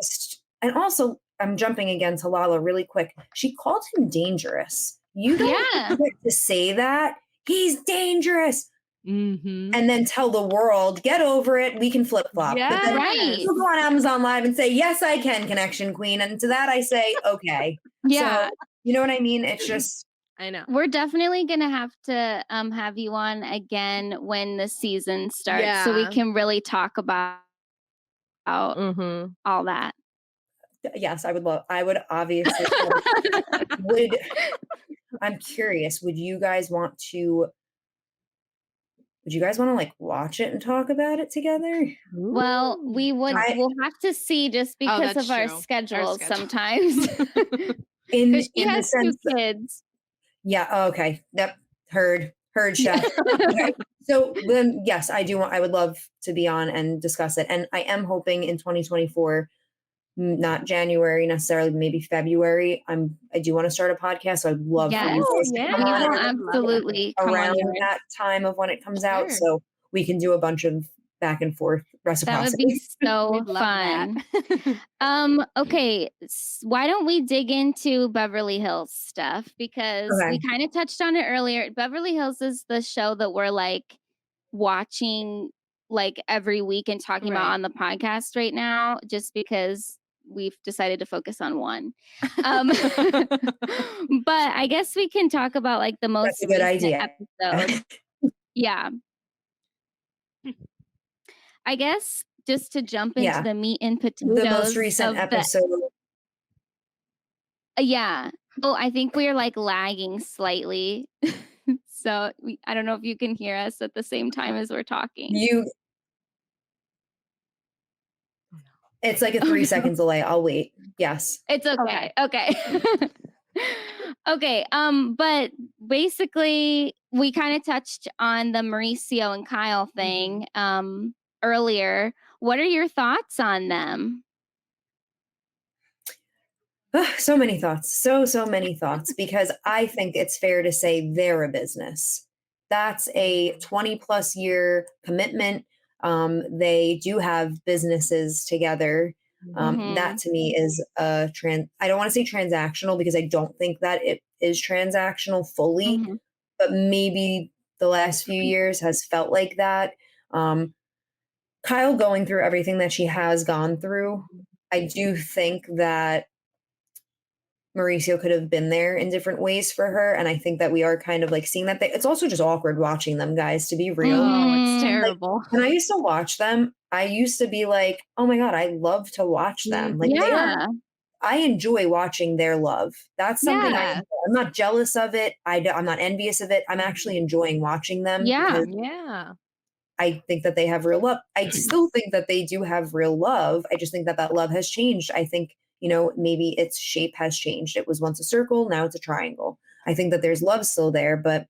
And also, I'm jumping again to Lala really quick. She called him dangerous. You don't get to say that. He's dangerous. And then tell the world, get over it. We can flip flop. Yeah, but then you go on Amazon Live and say, yes, I can, Connection Queen. And to that, I say, okay. Yeah. So, you know what I mean? It's just. I know. We're definitely going to have to have you on again when the season starts so we can really talk about all that. Yes, I would obviously. I'm curious, would you guys want to like watch it and talk about it together? Well, we'll have to see just because of our schedules sometimes. Because she has two kids. Yeah. Okay. Yep. Heard, chef. Okay. So then, yes, I would love to be on and discuss it. And I am hoping in 2024, not January necessarily, maybe February. I do want to start a podcast. So I'd love for you guys to come on absolutely around that time of when it comes out. So we can do a bunch of back and forth reciprocity. That would be so fun. Okay, why don't we dig into Beverly Hills stuff? Because we kind of touched on it earlier. Beverly Hills is the show that we're like watching like every week and talking about on the podcast right now, just because we've decided to focus on one. But I guess we can talk about like the most recent episode. Yeah. I guess just to jump into the meat and potatoes. The most recent episode. Yeah. Oh, I think we're like lagging slightly. So I don't know if you can hear us at the same time as we're talking. It's like a 3 second delay. I'll wait. Yes. It's okay. Okay. Okay. But basically we kind of touched on the Mauricio and Kyle thing earlier. What are your thoughts on them? So many thoughts. So many thoughts, because I think it's fair to say they're a business. That's a 20+ year commitment. They do have businesses together. That to me is I don't want to say transactional because I don't think that it is transactional fully, but maybe the last few years has felt like that. Kyle going through everything that she has gone through, I do think that Mauricio could have been there in different ways for her. And I think that we are kind of like seeing that. It's also just awkward watching them, guys, to be real. Oh, it's terrible. Like, when I used to watch them, I used to be like, oh my God, I love to watch them. Like I enjoy watching their love. That's something I'm not jealous of it. I'm not envious of it. I'm actually enjoying watching them. Yeah. I think that they have real love. I still think that they do have real love. I just think that that love has changed. I think, maybe its shape has changed. It was once a circle, now it's a triangle. I think that there's love still there, but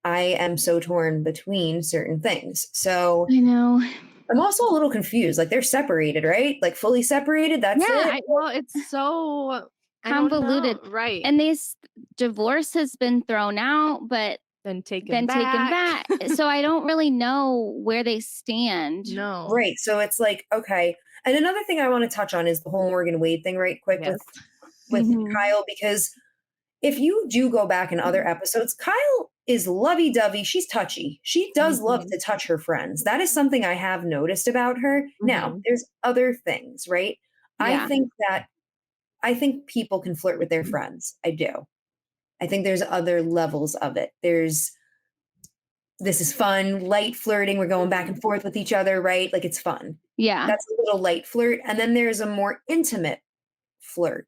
I am so torn between certain things. So I know. I'm also a little confused. Like they're separated, right? Like fully separated. That's it. Well, it's so convoluted, right? And this divorce has been thrown out, but then taken back. So I don't really know where they stand. No. Right. So it's like, okay. And another thing I want to touch on is the whole Morgan Wade thing right quick with Kyle, because if you do go back in other episodes, Kyle is lovey-dovey. She's touchy. She does love to touch her friends. That is something I have noticed about her. Now, there's other things, right? Yeah. I think people can flirt with their friends. I do. I think there's other levels of it. This is fun, light flirting. We're going back and forth with each other, right? Like it's fun. Yeah. That's a little light flirt. And then there's a more intimate flirt.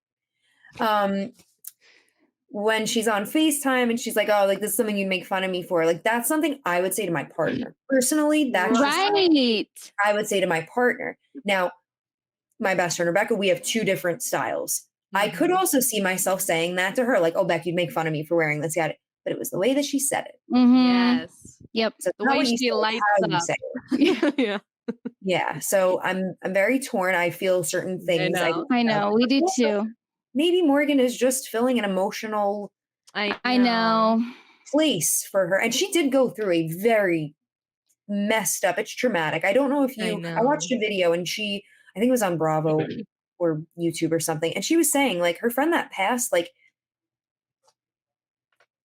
When she's on FaceTime and she's like, oh, like this is something you'd make fun of me for. Like that's something I would say to my partner. Personally, that's right. I would say to my partner. Now, my best friend Rebecca, we have two different styles. I could also see myself saying that to her, like, oh, Beck, you'd make fun of me for wearing this. But it was the way that she said it. Yes. Yep. So the way she lights up. Yeah. So I'm very torn. I feel certain things. I know. We do too. Maybe Morgan is just filling an emotional I know place for her. And she did go through a very messed up, it's traumatic. I don't know if I watched a video and I think it was on Bravo or YouTube or something. And she was saying like her friend that passed, like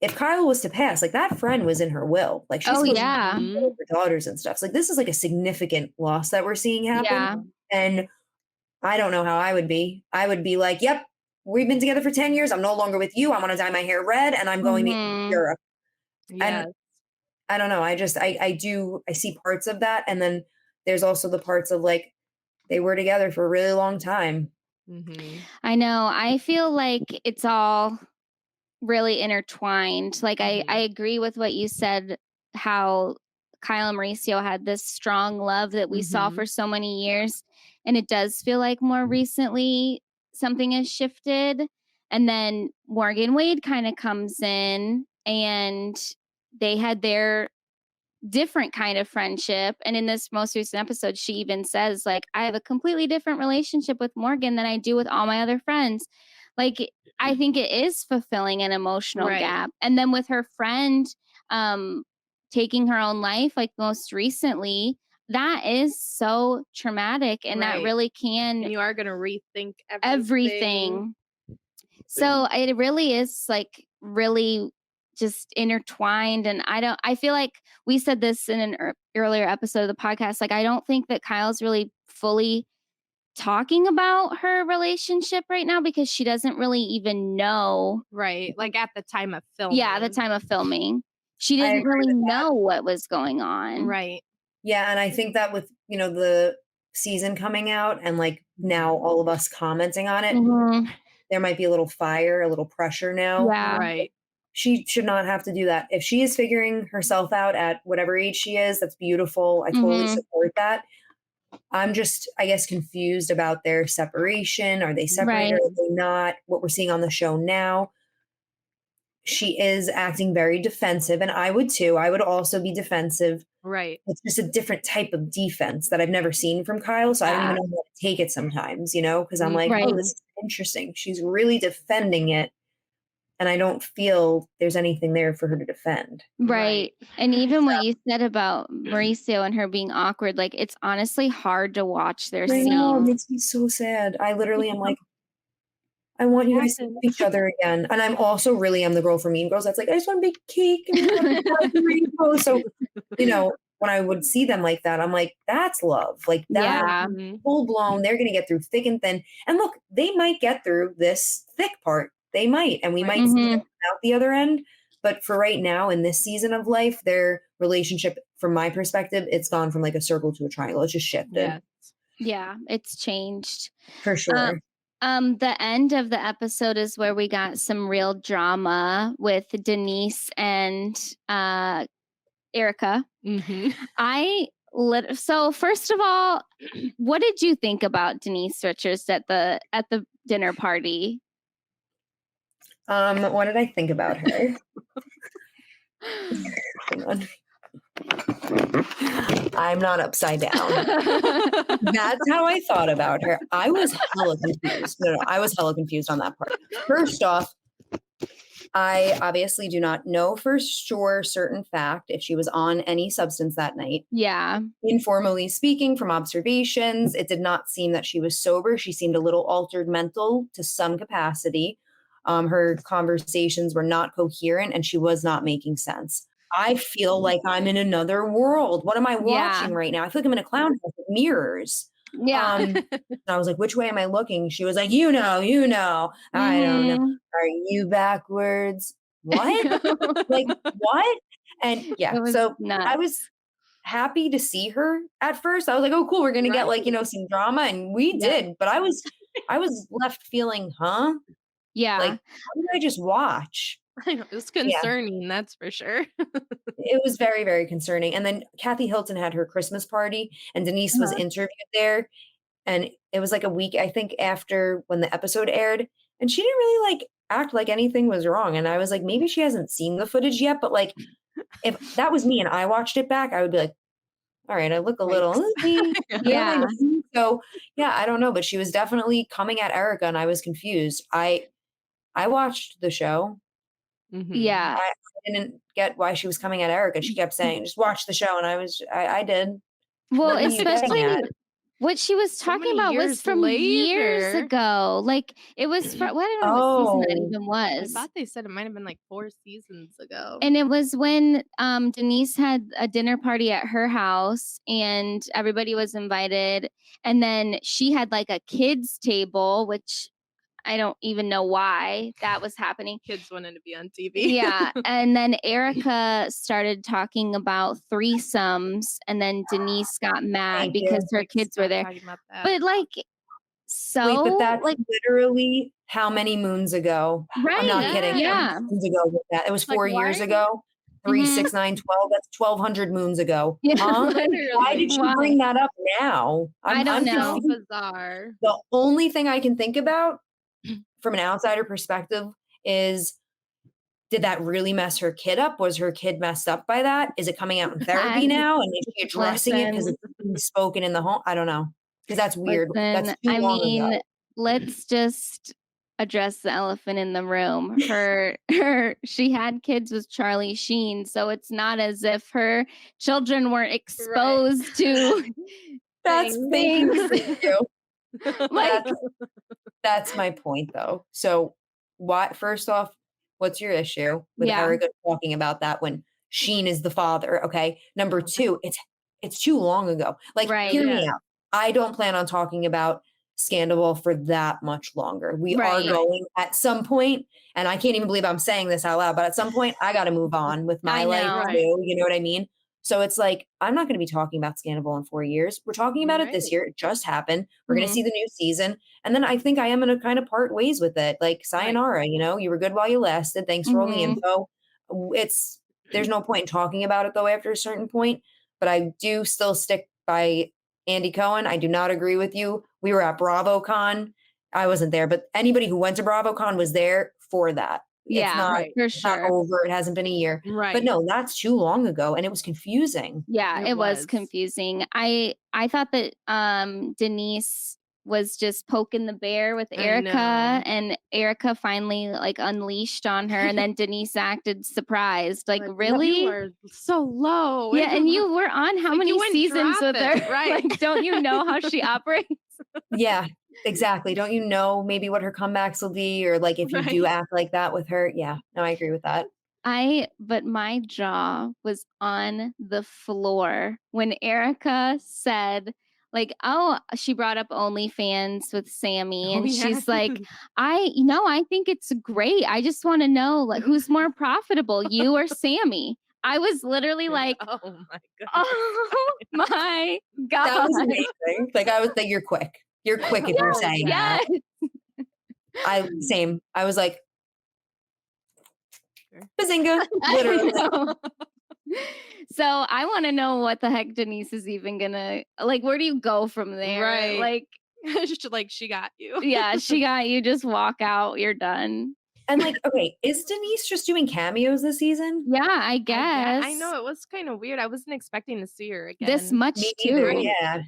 if Kyle was to pass, like that friend was in her will. Like she's supposed to be her daughters and stuff. So like this is like a significant loss that we're seeing happen. Yeah. And I don't know how I would be. I would be like, yep, we've been together for 10 years. I'm no longer with you. I want to dye my hair red and I'm going to Europe. Yes. And I don't know. I see parts of that. And then there's also the parts of like, they were together for a really long time. I know. I feel like it's all really intertwined. Like I agree with what you said, how Kyle and Mauricio had this strong love that we saw for so many years. And it does feel like more recently something has shifted. And then Morgan Wade kind of comes in and they had their different kind of friendship. And in this most recent episode, she even says, like, I have a completely different relationship with Morgan than I do with all my other friends. Like, I think it is fulfilling an emotional gap. And then with her friend taking her own life, like most recently, that is so traumatic. And that really can. And you are going to rethink everything. So it really is like really just intertwined. And I feel like we said this in an earlier episode of the podcast. Like, I don't think that Kyle's really fully talking about her relationship right now because she doesn't really even know. Right. Like at the time of filming. Yeah, at the time of filming. She didn't really know what was going on. Right. Yeah. And I think that with, the season coming out and like now all of us commenting on it, there might be a little fire, a little pressure now. Yeah. Right. She should not have to do that. If she is figuring herself out at whatever age she is, that's beautiful. I totally support that. I'm just, I guess, confused about their separation. Are they separated? Right. Are they not? What we're seeing on the show now. She is acting very defensive, and I would too. I would also be defensive. Right. It's just a different type of defense that I've never seen from Kyle. So I don't even know how to take it sometimes, because I'm like, oh, this is interesting. She's really defending it. and I don't feel there's anything there for her to defend. Right. And even what you said about Mauricio and her being awkward, like it's honestly hard to watch their I know, it scenes. makes me so sad. I literally am like, I want you guys to see each other again. And I'm also really am the girl for Mean Girls. That's like, I just want a big cake. And so, you know, when I would see them like that, I'm like, that's love. Like that full blown, they're going to get through thick and thin. And look, they might get through this thick part. They might, and we might see them out the other end. But for right now, in this season of life, their relationship, from my perspective, it's gone from like a circle to a triangle. It's just shifted. Yeah, it's changed. For sure. The end of the episode is where we got some real drama with Denise and Erica. So first of all, what did you think about Denise Richards at the dinner party? What did I think about her? Hang on. I'm not upside down. That's how I thought about her. I was hella confused. No, I was hella confused on that part. First off, I obviously do not know for sure certain fact if she was on any substance that night. Yeah. Informally speaking, from observations, it did not seem that she was sober. She seemed a little altered mental to some capacity. Her conversations were not coherent and she was not making sense. I feel like I'm in another world. What am I watching right now? I feel like I'm in a clown house with mirrors. Yeah. I was like, which way am I looking? She was like, you know. I don't know. Are you backwards? What? Like, what? And yeah, so nuts. I was happy to see her at first. I was like, oh, cool. We're going to get like, you know, some drama. And we did. But I was left feeling, huh? Yeah. Like, what did I just watch? I know, it was concerning, that's for sure. It was very, very concerning. And then Kathy Hilton had her Christmas party and Denise was interviewed there. And it was like a week, I think, after when the episode aired. And she didn't really like act like anything was wrong. And I was like, maybe she hasn't seen the footage yet. But like, if that was me and I watched it back, I would be like, all right, I look a little. Yeah. So yeah, I don't know. But she was definitely coming at Erica and I was confused. I watched the show. Yeah. I didn't get why she was coming at Erica. She kept saying, just watch the show. And I did. Well, especially what she was talking about was from years ago. Like it was from, well, I don't know what season that even was. I thought they said it might have been like 4 seasons ago. And it was when Denise had a dinner party at her house and everybody was invited. And then she had like a kids table, which I don't even know why that was happening. Kids wanted to be on TV. Yeah. And then Erica started talking about threesomes and then Denise got mad because her kids were there. But like, so. Wait, but that's like literally how many moons ago? Right. I'm not kidding. Yeah. Moons ago with that. It was 4 years ago. 3, 6, 9, 12. That's 1,200 moons ago. Yeah, why did you bring that up now? I don't know. So bizarre. The only thing I can think about from an outsider perspective is, did that really mess her kid up? Was her kid messed up by that? Is it coming out in therapy now? And is she addressing it because it's being spoken in the home? I don't know. Because that's weird. That's too long ago. Let's just address the elephant in the room. She had kids with Charlie Sheen, so it's not as if her children weren't exposed to that's things. Like that's my point though. So first off, what's your issue with Erica talking about that when Sheen is the father? Okay. Number 2, it's too long ago. Like, hear me out. I don't plan on talking about Scandal for that much longer. We are going at some point, and I can't even believe I'm saying this out loud, but at some point I got to move on with my life too. You know what I mean? So it's like, I'm not going to be talking about Scandal in 4 years. We're talking about it this year. It just happened. We're going to see the new season. And then I think I am going to kind of part ways with it. Like, sayonara, you know, you were good while you lasted. Thanks for all the info. There's no point in talking about it though after a certain point, but I do still stick by Andy Cohen. I do not agree with you. We were at BravoCon. I wasn't there, but anybody who went to BravoCon was there for that. Yeah, it's not, for it's sure. not over. It hasn't been a year. Right. But no, that's too long ago. And it was confusing. Yeah, it was confusing. I thought that Denise was just poking the bear with Erica, and Erica finally like unleashed on her, and then Denise acted surprised, like really? You are so low. Yeah, and you were on how many seasons with her? Right? Like, don't you know how she operates? Yeah, exactly. Don't you know maybe what her comebacks will be, or like if you do act like that with her? Yeah, no, I agree with that. But my jaw was on the floor when Erica said, like, oh, she brought up OnlyFans with Sammy, and she's like, I think it's great. I just want to know, like, who's more profitable, you or Sammy? I was literally like, oh my god, oh my god, that was amazing. Like I was like, you're quick. You're quick if you're saying that. Same. I was like, bazinga, literally. So I want to know what the heck Denise is even gonna, like, where do you go from there? Right. Like, like she got you. Yeah, she got you. Just walk out. You're done. And like, okay, is Denise just doing cameos this season? Yeah, I guess. I know, it was kind of weird. I wasn't expecting to see her again. This much Me too. either, yeah.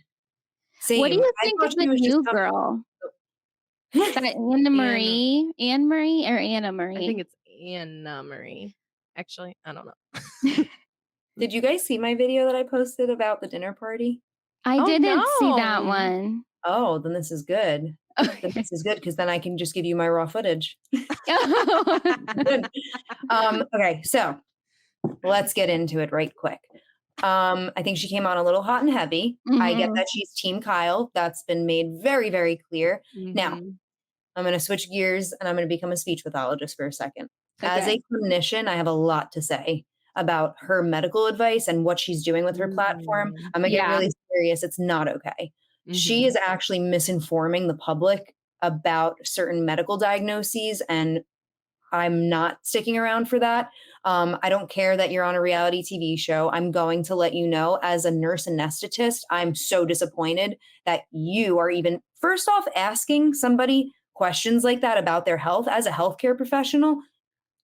Same. What do you think of the new girl? That Anne Marie or Anna Marie? I think it's Anna Marie. Actually, I don't know. Did you guys see my video that I posted about the dinner party? I didn't see that one. Oh, then this is good. Then this is good because then I can just give you my raw footage. Okay, so let's get into it right quick. I think she came on a little hot and heavy. I get that she's Team Kyle. That's been made very, very clear. Now, I'm going to switch gears and I'm going to become a speech pathologist for a second. Okay. As a clinician, I have a lot to say about her medical advice and what she's doing with her platform. I'm going to get really serious. It's not okay. She is actually misinforming the public about certain medical diagnoses, and I'm not sticking around for that. I don't care that you're on a reality TV show. I'm going to let you know, as a nurse anesthetist, I'm so disappointed that you are even, first off, asking somebody questions like that about their health. As a healthcare professional,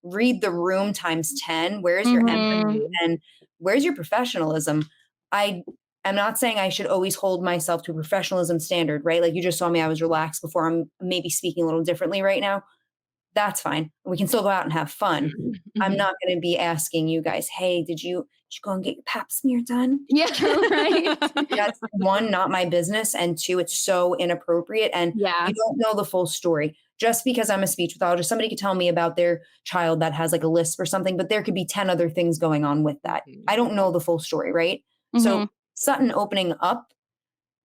read the room times 10. Where's your empathy and where's your professionalism? I'm not saying I should always hold myself to a professionalism standard, right? Like you just saw me, I was relaxed before. I'm maybe speaking a little differently right now. That's fine. We can still go out and have fun. I'm not going to be asking you guys, hey, did you go and get your pap smear done? Yeah, right. That's one, not my business. And two, it's so inappropriate. And you don't know the full story. Just because I'm a speech pathologist, somebody could tell me about their child that has like a lisp or something, but there could be 10 other things going on with that. I don't know the full story, right? So Sutton opening up,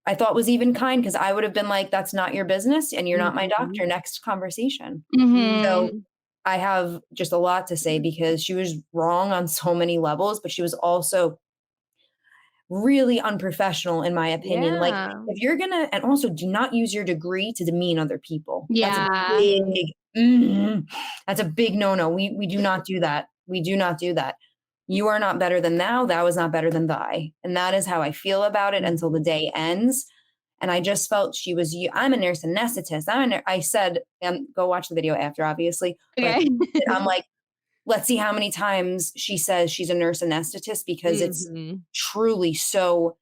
I thought was even kind, because I would have been like, that's not your business and you're not my doctor. Next conversation. So I have just a lot to say, because she was wrong on so many levels, but she was also really unprofessional, in my opinion. Like, if you're gonna, and also do not use your degree to demean other people. That's a big no-no. We do not do that. We do not do that. You are not better than thou. Thou is not better than thy. And that is how I feel about it until the day ends. And I just felt she was, I'm a nurse anesthetist. I said, go watch the video after, obviously. Okay. I'm like, let's see how many times she says she's a nurse anesthetist, because it's truly so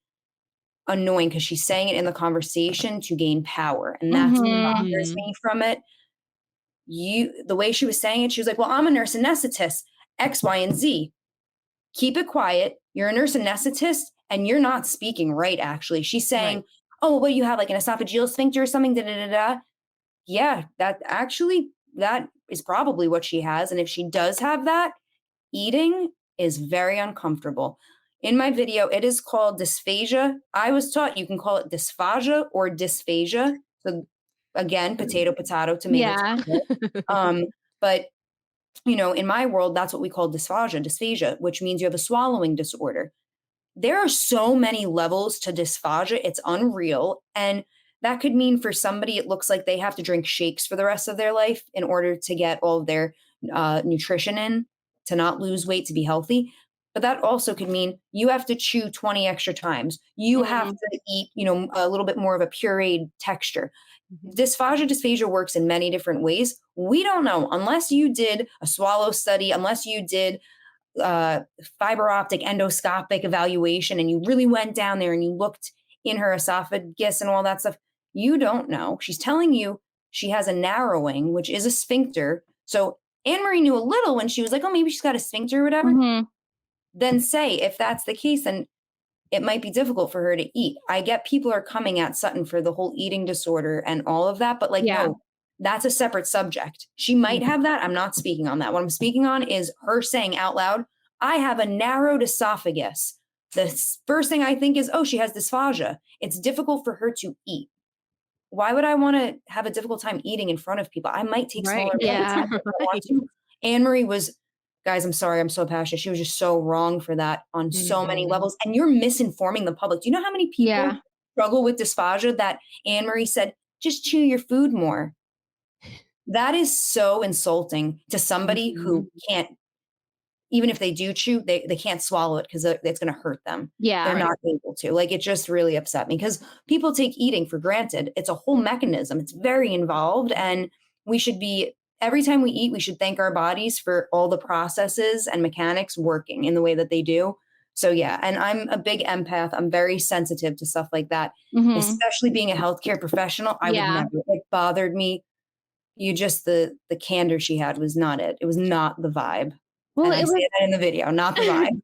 annoying, because she's saying it in the conversation to gain power. And that's what bothers me from it. The way she was saying it, she was like, well, I'm a nurse anesthetist, X, Y, and Z. Keep it quiet. You're a nurse anesthetist and you're not speaking right, actually. She's saying, oh, well, you have like an esophageal sphincter or something, Yeah, that is probably what she has. And if she does have that, eating is very uncomfortable. In my video, it is called dysphagia. I was taught you can call it dysphagia or dysphagia. So again, potato, tomato. But in my world, that's what we call dysphagia, which means you have a swallowing disorder. There are so many levels to dysphagia. It's unreal. And that could mean for somebody, it looks like they have to drink shakes for the rest of their life in order to get all of their nutrition in, to not lose weight, to be healthy. But that also could mean you have to chew 20 extra times. You have to eat, a little bit more of a pureed texture. Dysphagia works in many different ways. We don't know, unless you did a swallow study, unless you did fiber optic endoscopic evaluation and you really went down there and you looked in her esophagus and all that stuff. You don't know. She's telling you she has a narrowing, which is a sphincter. So Anne-Marie knew a little when she was like, oh, maybe she's got a sphincter or whatever. Mm-hmm. Then say, if that's the case, then it might be difficult for her to eat. I get people are coming at Sutton for the whole eating disorder and all of that, but like, no, that's a separate subject. She might have that. I'm not speaking on that. What I'm speaking on is her saying out loud, I have a narrowed esophagus. The first thing I think is, oh, she has dysphagia. It's difficult for her to eat. Why would I want to have a difficult time eating in front of people? I might take smaller bites. Yeah. Anne-Marie was, guys, I'm sorry, I'm so passionate. She was just so wrong for that on so many levels. And you're misinforming the public. Do you know how many people struggle with dysphagia that Anne-Marie said, just chew your food more? That is so insulting to somebody who can't, even if they do chew, they can't swallow it because it's going to hurt them. Yeah. They're not able to. Like, it just really upset me because people take eating for granted. It's a whole mechanism. It's very involved. And we should be, every time we eat, we should thank our bodies for all the processes and mechanics working in the way that they do. So yeah, and I'm a big empath. I'm very sensitive to stuff like that, especially being a healthcare professional. I would never, it bothered me. You just, the candor she had was not it. It was not the vibe. Well, and I say that in the video, not the vibe.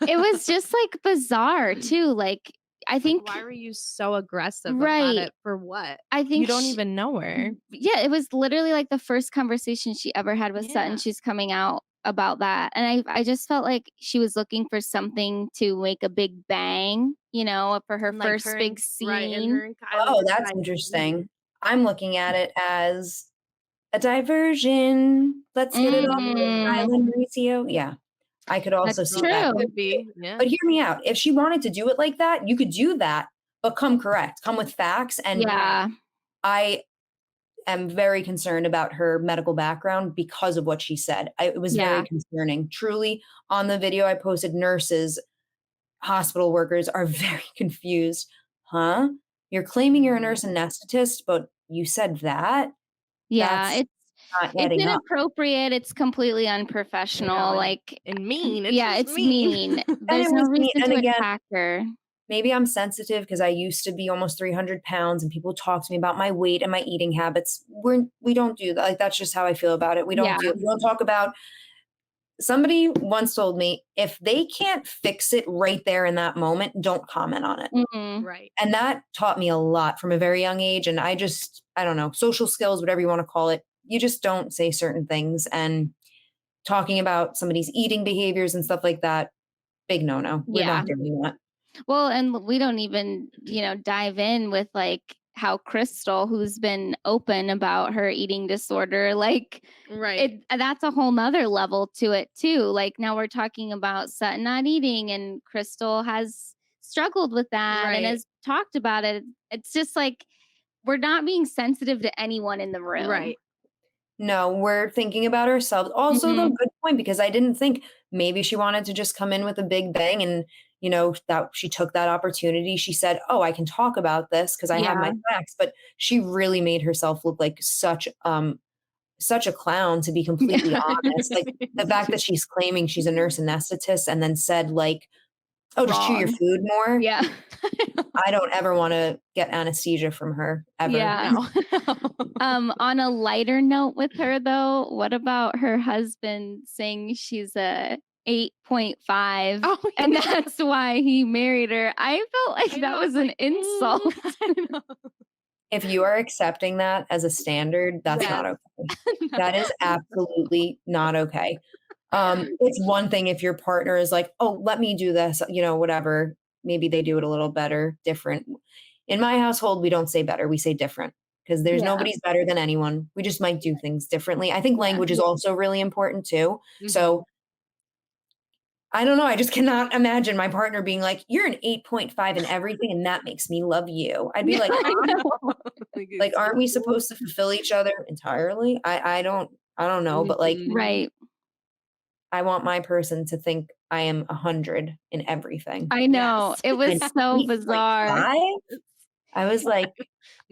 It was just like bizarre too. Like, I think, why were you so aggressive about it? For what? I think you don't even know her. Yeah, it was literally like the first conversation she ever had with Sutton. She's coming out about that, and I just felt like she was looking for something to make a big bang, for her first big scene. Right, oh, that's interesting. I'm looking at it as a diversion. Let's get it on the island, Mauricio. Yeah, I could also see that. Could be. Yeah. But hear me out. If she wanted to do it like that, you could do that, but come correct. Come with facts. And I am very concerned about her medical background because of what she said. It was very concerning. Truly, on the video I posted, nurses, hospital workers are very confused. Huh? You're claiming you're a nurse anesthetist, but you said that? Yeah, it's inappropriate. It's completely unprofessional, and mean. It's mean. There's no reason to attack her. Maybe I'm sensitive because I used to be almost 300 pounds and people talk to me about my weight and my eating habits. We don't do that. Like, that's just how I feel about it. We don't talk about. Somebody once told me, if they can't fix it right there in that moment, don't comment on it. Right. And that taught me a lot from a very young age. And I don't know, social skills, whatever you want to call it. You just don't say certain things. And talking about somebody's eating behaviors and stuff like that, big no-no. We're not doing that. Well, and we don't even, dive in with how Crystal, who's been open about her eating disorder, that's a whole nother level to it too. Like, now we're talking about Sutton not eating, and Crystal has struggled with that and has talked about it. It's just like, we're not being sensitive to anyone in the room. Right. No, we're thinking about ourselves. Also, though, good point, because I didn't think maybe she wanted to just come in with a big bang and, that she took that opportunity. She said, oh, I can talk about this because I have my facts. But she really made herself look like such a clown, to be completely honest. Like, the fact that she's claiming she's a nurse anesthetist and then said, oh, just chew your food more. Yeah. I don't ever want to get anesthesia from her ever. Yeah. On a lighter note with her, though, what about her husband saying she's a 8.5 and that's why he married her? I felt like that was an insult. If you are accepting that as a standard, that's not okay. That is absolutely not okay. It's one thing if your partner is like, oh, let me do this, whatever. Maybe they do it a little better, different. In my household, we don't say better. We say different, because there's nobody's better than anyone. We just might do things differently. I think language is also really important too. So I don't know. I just cannot imagine my partner being like, you're an 8.5 in everything, and that makes me love you. I'd be like, aren't we supposed to fulfill each other entirely? I don't know, but right. I want my person to think I am 100 in everything. I know. Yes. It was so bizarre. I was like,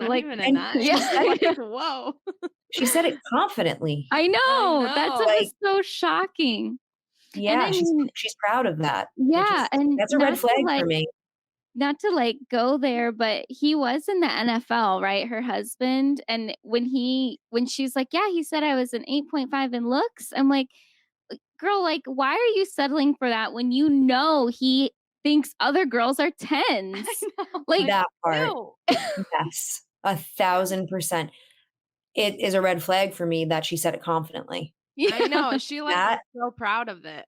even in that. Whoa. She said it confidently. I know. That's was so shocking. Yeah, she's proud of that. Yeah, and that's a red flag for me. not to like go there, but he was in the NFL, right? Her husband. And when she's like, yeah, he said I was an 8.5 in looks. I'm like, girl, like, why are you settling for that when you know he thinks other girls are 10s? Like that part. Yes, 1,000%. It is a red flag for me that she said it confidently. Yeah, I know. She like so proud of it.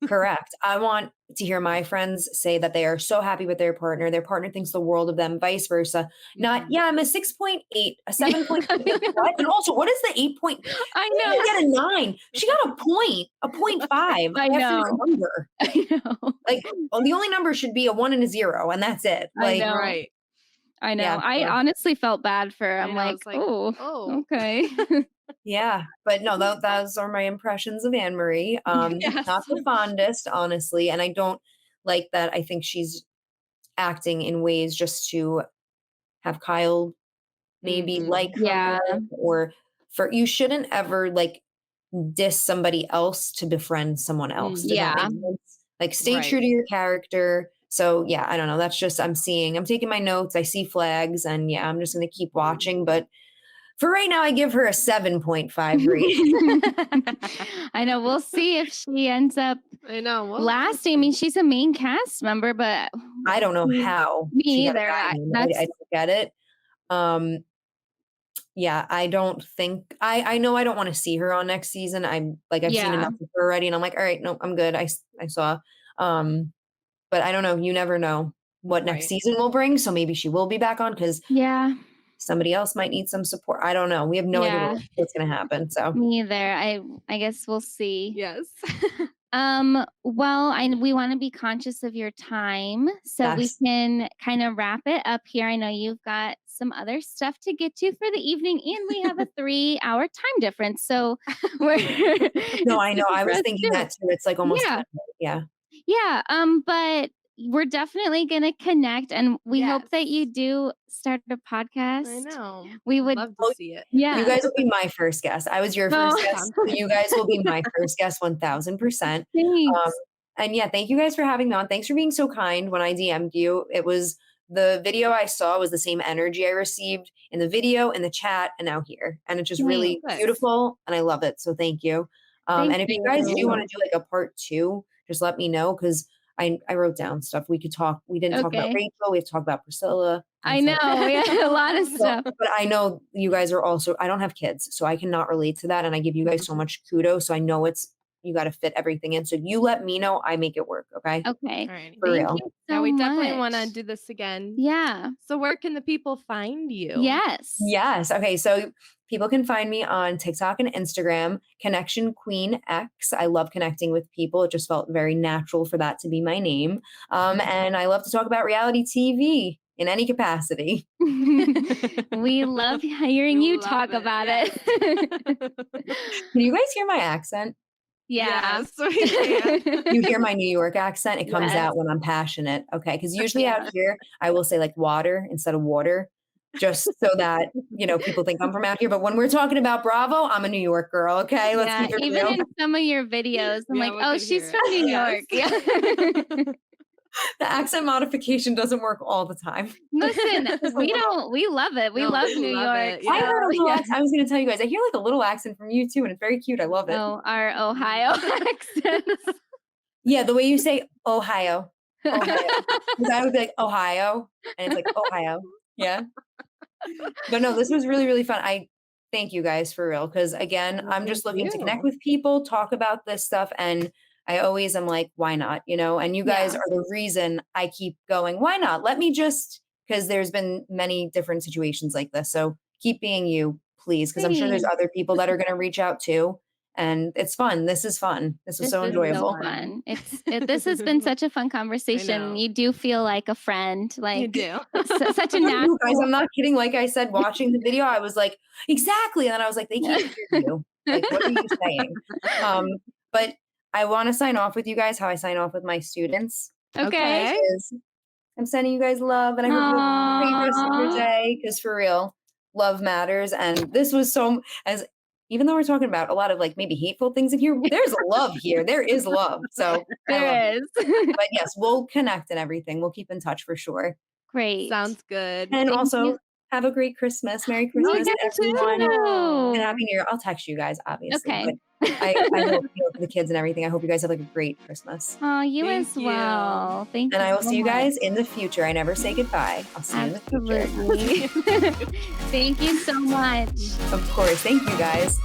Correct. I want to hear my friends say that they are so happy with their partner. Their partner thinks the world of them, vice versa. Not, yeah, I'm a 6.8, a 7.8. What? And also, what is the 8 point? I know. You get a 9. She got a 0.5 I know. after a number. I know. Like, well, the only number should be a 1 and a 0, and that's it. Like, I know. Right. I know. Yeah, I honestly felt bad for her. I'm I like, was oh, okay. yeah, but no, those are my impressions of Anne-Marie. Yes. Not the fondest, honestly, and I don't like that. I think she's acting in ways just to have Kyle maybe like her Yeah. more, or for you shouldn't ever like diss somebody else to befriend someone else. Does that make Yeah. sense? Like stay true to your character. So yeah, I don't know. That's just I'm taking my notes. I see flags, and yeah, I'm just gonna keep watching. But for right now, I give her a 7.5 rating. I know. We'll see if she ends up lasting. I mean, she's a main cast member, but I don't know how. Me she got either. I don't get it. Yeah, I don't think I know I don't want to see her on next season. I've seen enough of her already, and I'm like, all right, no, I'm good. I saw. But I don't know. You never know what next season will bring. So maybe she will be back on because somebody else might need some support. I don't know. We have no idea what's going to happen. So me either. I guess we'll see. Yes. Well, we want to be conscious of your time, so we can kind of wrap it up here. I know you've got some other stuff to get to for the evening, and we have a 3-hour time difference. So we're no, I know. I was thinking that too. It's like almost yeah. But we're definitely going to connect, and we hope that you do start a podcast. I know. We would love to see it. Yeah. You guys will be my first guest. I was your first guest. So you guys will be my first guest 1,000%. And yeah, thank you guys for having me on. Thanks for being so kind when I DM'd you. It was the video I saw was the same energy I received in the video, in the chat, and now here. And it's just really beautiful, and I love it. So thank you. And if you guys do want to do like a part 2, just let me know because I wrote down stuff we could talk. We didn't talk about Rachel. We have to talk about Priscilla. I know. We had a lot of stuff. But I know you guys are also, I don't have kids, so I cannot relate to that. And I give you guys so much kudos. So I know you got to fit everything in. So you let me know, I make it work. Okay. Okay. All right. For real. So we definitely want to do this again. Yeah. So where can the people find you? Yes. Okay. So people can find me on TikTok and Instagram, ConnectionQueen X. I love connecting with people. It just felt very natural for that to be my name. And I love to talk about reality TV in any capacity. We love hearing you talk about it. Can you guys hear my accent? Yeah. Yes, you hear my New York accent. It comes out when I'm passionate. Okay. Because usually out here, I will say like water instead of water, just so that, people think I'm from out here. But when we're talking about Bravo, I'm a New York girl. Okay. Let's keep it even real. in some of your videos, I'm like, oh, she's from New York. Yeah. The accent modification doesn't work all the time. Listen, we love it. We love New York. I heard a little accent. I was going to tell you guys, I hear like a little accent from you too, and it's very cute. I love it. Oh, our Ohio accents. Yeah, the way you say Ohio. Because I would be like Ohio, and it's like Ohio. Yeah. But no, this was really, really fun. I thank you guys for real. Because again, I'm just looking to connect with people, talk about this stuff, and I always am like, why not? And you guys are the reason I keep going. Why not? Let me because there's been many different situations like this. So keep being you, please. Because I'm sure there's other people that are going to reach out too. And it's fun. This is fun. This was so enjoyable. So fun. This has been such a fun conversation. You do feel like a friend. Like you do. Such a natural. Guys, I'm not kidding. Like I said, watching the video, I was like, exactly. And then I was like, they can't hear you. Like, what are you saying? But I want to sign off with you guys how I sign off with my students. Okay. I'm sending you guys love, and I hope you have a great rest of your day, because for real, love matters. And this was as even though we're talking about a lot of like maybe hateful things in here, there's love here. There is love. So there is. But yes, we'll connect and everything. We'll keep in touch for sure. Great. Sounds good. And also have a great Christmas. Merry Christmas, everyone. And Happy New Year. I'll text you guys, obviously. Okay. But I hope for the kids and everything. I hope you guys have like a great Christmas. Oh, you as well. Thank you. And I will see you guys in the future. I never say goodbye. I'll see you in the future. Thank you so much. Of course. Thank you guys.